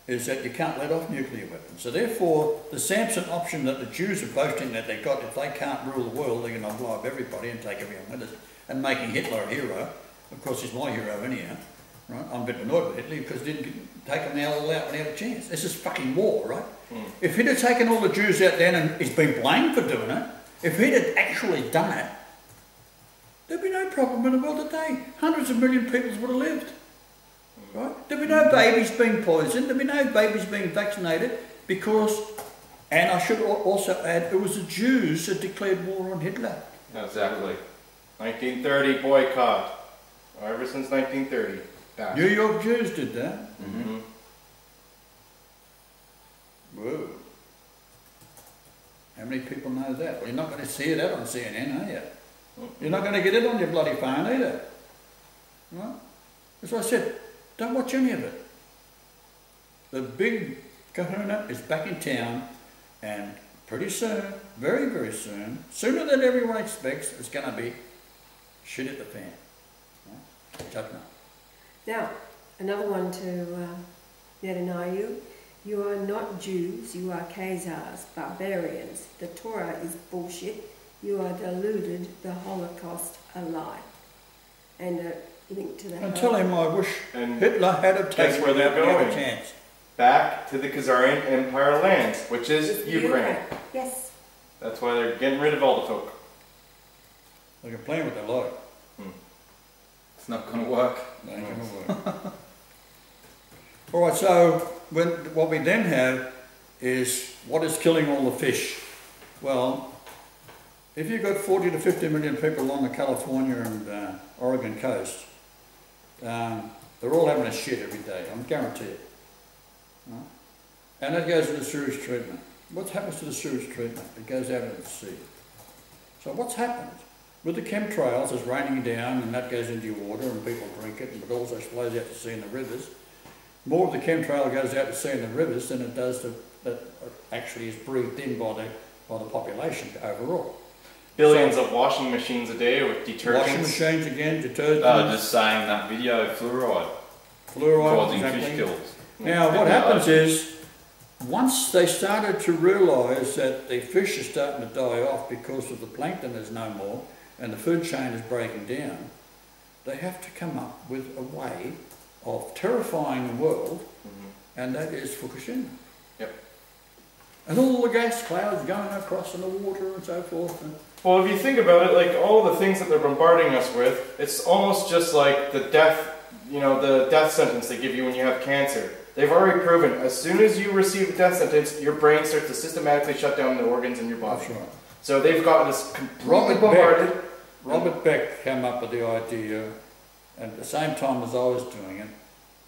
is that you can't let off nuclear weapons. So therefore, the Samson option that the Jews are boasting that they've got, if they can't rule the world, they're going to blow up everybody and take everyone with us, and making Hitler a hero. Of course, he's my hero anyhow. Right? I'm a bit annoyed with Hitler because he didn't take them all out when he had a chance. This is fucking war, right? If he'd have taken all the Jews out then, and he's been blamed for doing it, if he'd have actually done it, there'd be no problem in the world today. Hundreds of million people would have lived. Right? There'd be no babies being poisoned, there'd be no babies being vaccinated, because, and I should also add, it was the Jews that declared war on Hitler. Exactly. 1930 boycott. Ever since 1930. Back. New York Jews did that. Whoa. How many people know that? Well, you're not going to see that on CNN, are you? You're not going to get it on your bloody phone either. Right? As I said, don't watch any of it. The big kahuna is back in town, and pretty soon, very, very soon, sooner than everyone expects, it's going to be shit at the fan. Right? Now, another one to deny you. You are not Jews, you are Khazars, barbarians. The Torah is bullshit. You are deluded, the Holocaust a lie. And a link to that. And tell him I wish Hitler had obtained that's where they're going. A chance. Back to the Khazarian Empire lands, which is Ukraine. Yes. That's why they're getting rid of all the folk. They can play with their life. It's not going to work. It ain't going to work. All right, so what we then have is what is killing all the fish? Well, if you've got 40 to 50 million people along the California and Oregon coast, they're all having a shit every day, I guarantee it. Right? And that goes to the sewage treatment. What happens to the sewage treatment? It goes out into the sea. So what's happened? With the chemtrails, it's raining down and that goes into your water and people drink it, and it also flows out to sea in the rivers. More of the chemtrail goes out to sea in the rivers than it does that actually is breathed in by the population overall. Billions of washing machines a day with detergents. Washing machines again, detergents. Just saying that video, fluoride causing fish kills. Now what happens is, once they started to realise that the fish are starting to die off because of the plankton is no more and the food chain is breaking down, they have to come up with a way of terrifying the world, and that is Fukushima. Yep. And all the gas clouds going across in the water and so forth. Well, if you think about it, like all the things that they're bombarding us with, it's almost just like the death, the death sentence they give you when you have cancer. They've already proven, as soon as you receive a death sentence, your brain starts to systematically shut down the organs in your body. That's right. So they've gotten us completely bombarded. Robert Beck came up with the idea, and at the same time as I was doing it,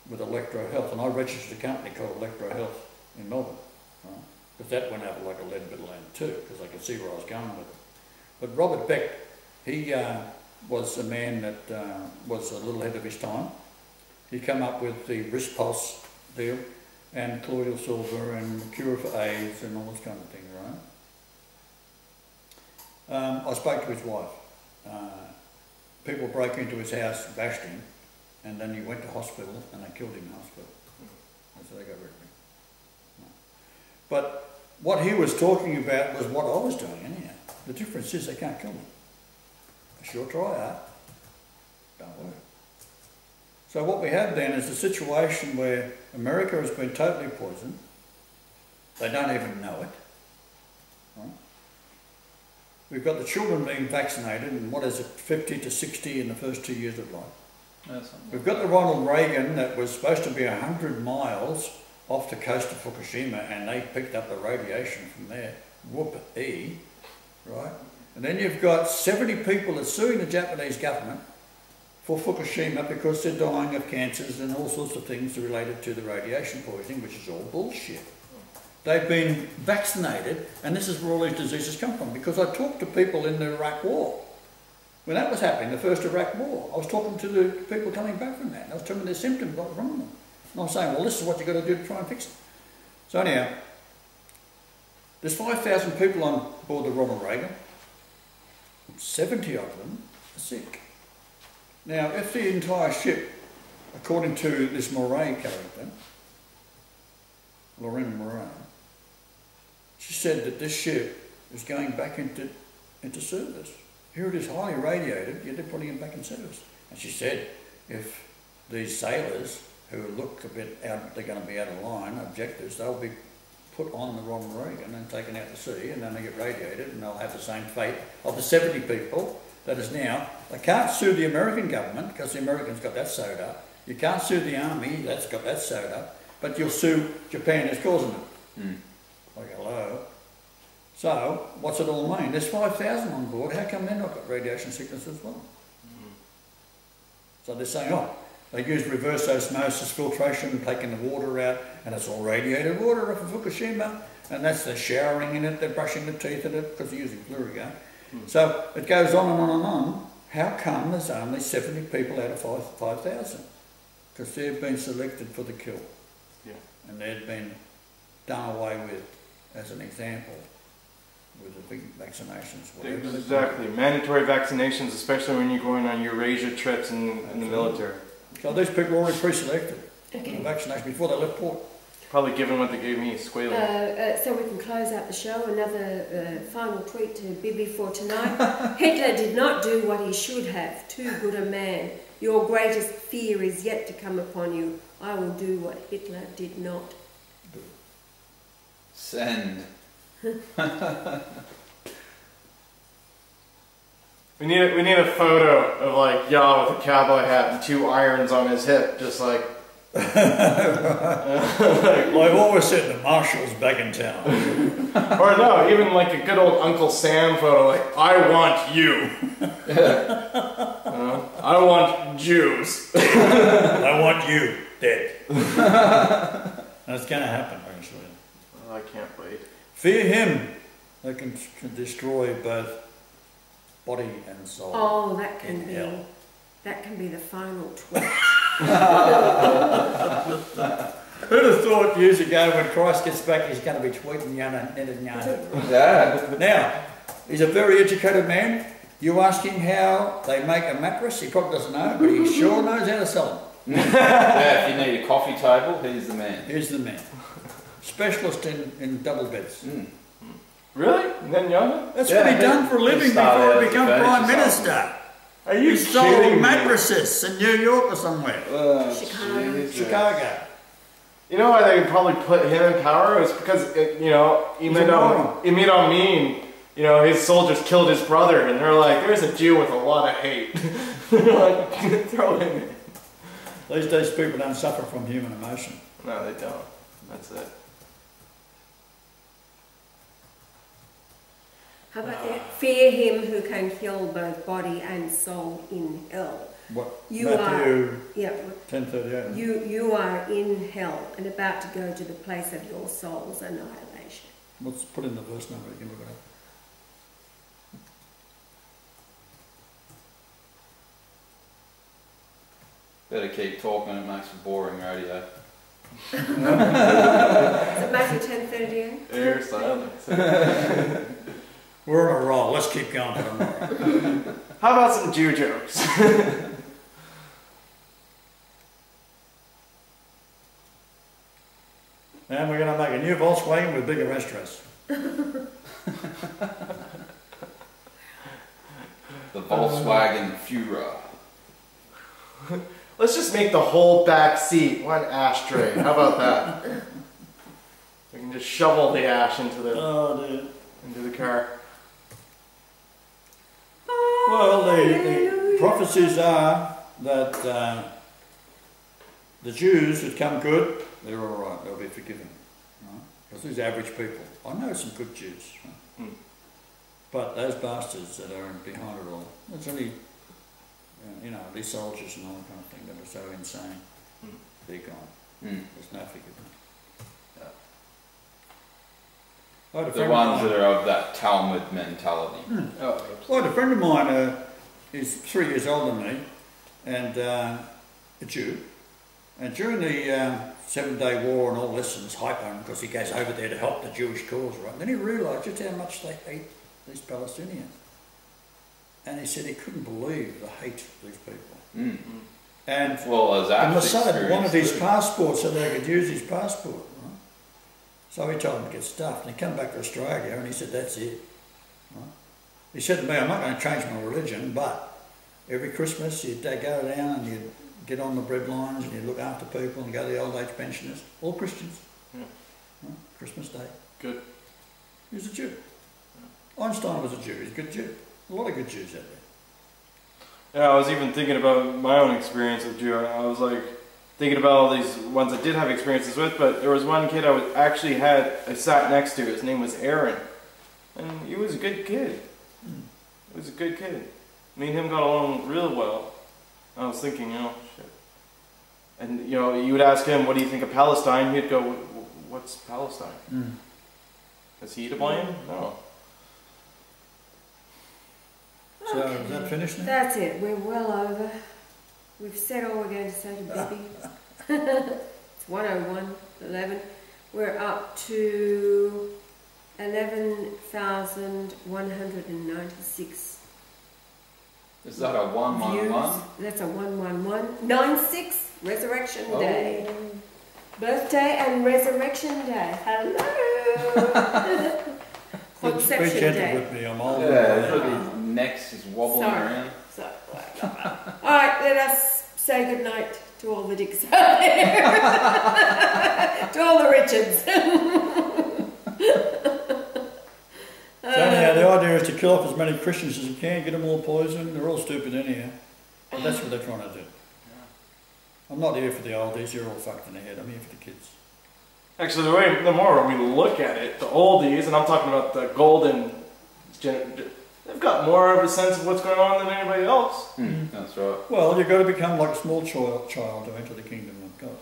with Electro Health, and I registered a company called Electro Health in Melbourne, right? But that went over like a lead bit of land too, because I could see where I was going with it. But Robert Beck, he was a man that was a little ahead of his time. He came up with the wrist pulse deal, and colloidal silver, and cure for AIDS, and all this kind of thing, right? I spoke to his wife. People broke into his house, bashed him, and then he went to hospital, and they killed him in hospital. And so they got rid of him. But what he was talking about was what I was doing anyhow. The difference is they can't kill me. I sure try hard. Don't work. So what we have then is a situation where America has been totally poisoned. They don't even know it. Right? We've got the children being vaccinated, and what is it, 50 to 60 in the first 2 years of life. We've got the Ronald Reagan that was supposed to be 100 miles off the coast of Fukushima, and they picked up the radiation from there. Whoop-ee, right? And then you've got 70 people that are suing the Japanese government for Fukushima because they're dying of cancers and all sorts of things related to the radiation poisoning, which is all bullshit. They've been vaccinated, and this is where all these diseases come from, because I talked to people in the Iraq War. When that was happening, the first Iraq War, I was talking to the people coming back from that, and I was telling them their symptoms, what was wrong with them. And I was saying, well, this is what you've got to do to try and fix it. So anyhow, there's 5,000 people on board the Ronald Reagan. 70 of them are sick. Now, if the entire ship, according to this Moray character, Lorena Moray, she said that this ship is going back into service. Here it is highly radiated, yet they're putting it back in service. And she said, if these sailors who look a bit out, they're going to be out of line, objectives, they'll be put on the Ronald Reagan and taken out to sea, and then they get radiated, and they'll have the same fate of the 70 people that is now. They can't sue the American government because the Americans got that sewed up. You can't sue the army, that's got that sewed up, but you'll sue Japan who's causing it. Like, hello. So, what's it all mean? There's 5,000 on board, how come they're not got radiation sickness as well? So they're saying, oh, they used reverse osmosis filtration, taking the water out, and it's all radiated water off of Fukushima, and that's they're showering in it, they're brushing their teeth in it, because they're using fluoride. So it goes on and on and on. How come there's only 70 people out of 5,000? Because they've been selected for the kill. Yeah. And they've been done away with as an example with the big vaccinations. Exactly. Mandatory vaccinations, especially when you're going on Eurasia trips in the military. So these people are already pre-selected for the vaccination before they left port. Probably given what they gave me, squealing. So we can close out the show. Another final tweet to Bibi for tonight. Hitler did not do what he should have. Too good a man. Your greatest fear is yet to come upon you. I will do what Hitler did not do. Send. We need a photo of like Yah with a cowboy hat and 2 irons on his hip, just like. Like, well, I've always said the Marshalls back in town. Or no, even like a good old Uncle Sam photo, like, I want you. I want Jews. I want you dead. That's going to happen, actually. Oh, I can't wait. Fear him. They can destroy both body and soul. Oh, that can be the final tweet. Who'd have thought years ago when Christ gets back he's going to be tweeting Netanyahu? Yeah. Now, he's a very educated man. You ask him how they make a mattress, he probably doesn't know, but he sure knows how to sell them. Yeah, if you need a coffee table, he's the man. He's the man. Specialist in double beds. Really? Netanyahu? That's what he done for a living before he became Prime Minister. Are you He sold kidding me? mattresses in New York or somewhere. Chicago. Chicago. You know why they would probably put him in power? It's because, you know, Imid Amin, you know, his soldiers killed his brother, and they're like, there's a Jew with a lot of hate. They're like, throw him in. These days people don't suffer from human emotion. No, they don't. That's it. How about that? Fear him who can kill both body and soul in hell. What? You Matthew 10:38. You are in hell and about to go to the place of your soul's annihilation. Let's put in the verse number. You can look it up. Better keep talking, it makes for boring radio. Is it Matthew 10:38? Air silence. We're on a roll. Let's keep going for tomorrow. How about some Jew jokes? And we're going to make a new Volkswagen with bigger restaurants. The Volkswagen Führer. Let's just make the whole back seat one ashtray. How about that? We can just shovel the ash into the car. Well, the prophecies are that the Jews would come good, they're all right, they'll be forgiven. Because these average people, I know some good Jews, but those bastards that are behind it all, it's only you know, these soldiers and all that kind of thing that are so insane. They're gone. There's no forgiveness. I had a The friend ones of that mine, are of that Talmud mentality. Oh, I had a friend of mine who's 3 years older than me, and a Jew. And during the 7-Day War and all this, and it's hype on him because he goes over there to help the Jewish cause, right? And then he realised just how much they hate these Palestinians. And he said he couldn't believe the hate of these people. And Well, as the Ash's Mossad wanted his experience passport so they could use his passport. Right? So he told him to get stuffed. And he came back to Australia and he said, that's it. Right? He said to me, I'm not going to change my religion, but every Christmas you'd go down and you'd get on the bread lines and you'd look after people and go to the old age pensioners. All Christians. Right? Christmas Day. good. He was a Jew. Einstein was a Jew. He's a good Jew. A lot of good Jews out there. Yeah, I was even thinking about my own experience with Jew. I was like thinking about all these ones I did have experiences with, but there was one kid I sat next to. His name was Aaron, and he was a good kid. He was a good kid. Me and him got along real well. I was thinking, shit. And you would ask him, "What do you think of Palestine?" He'd go, "What's Palestine? Is he to blame? No." So is that finished now? That's it. We're well over. We've said all we're going to say to Bibby. It's 1:01:11. We're up to 11,196 is that a 111? views. That's a 11196 Resurrection Day. Birthday and Resurrection Day. Hello. Be Conception gentle Day. with me, I'm old. Yeah, look, his neck's just wobbling Sorry. around. So, alright, let us say goodnight to all the dicks out there. To all the Richards. So anyhow, the idea is to kill off as many Christians as you can, get them all poisoned. They're all stupid anyhow. But that's what they're trying to do. I'm not here for the oldies, you're all fucked in the head. I'm here for the kids. Actually, the more we look at it, the oldies, and I'm talking about the golden, they've got more of a sense of what's going on than anybody else. That's right. Well, you've got to become like a small child to enter the kingdom of God.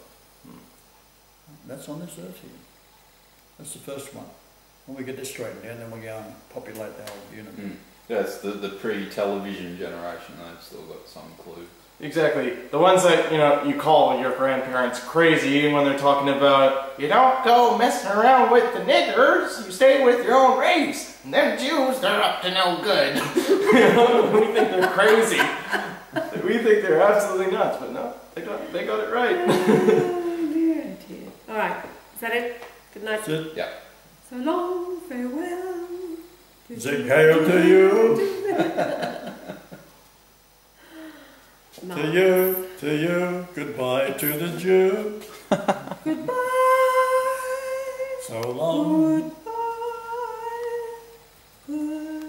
That's on this earth here. That's the first one. When we get this straightened out, then we go and populate the whole universe. That's the pre-television generation. They've still got some clue. Exactly. The ones that, you call your grandparents crazy when they're talking about, you don't go messing around with the niggers, you stay with your own race. And them Jews, they're up to no good. We think they're crazy. We think they're absolutely nuts, but no, they got it right. Oh, dear, dear. Alright, is that it? Good night. That's it. Yeah. So long, farewell. Zig hail to you. No. To you, goodbye to the Jew. Goodbye. So long. Goodbye.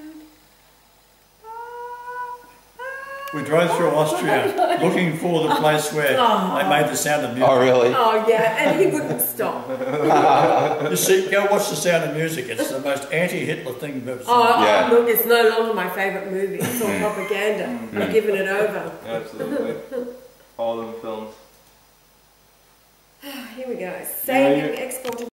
We drove through Austria looking for the place where they made the Sound of Music. Oh, really? Oh yeah, and he wouldn't stop. You see, go watch the Sound of Music. It's the most anti-Hitler thing you've ever seen. Yeah. Look, it's no longer my favourite movie. It's all propaganda. I've given it over. Absolutely. All them films. Here we go. Saving, exporting.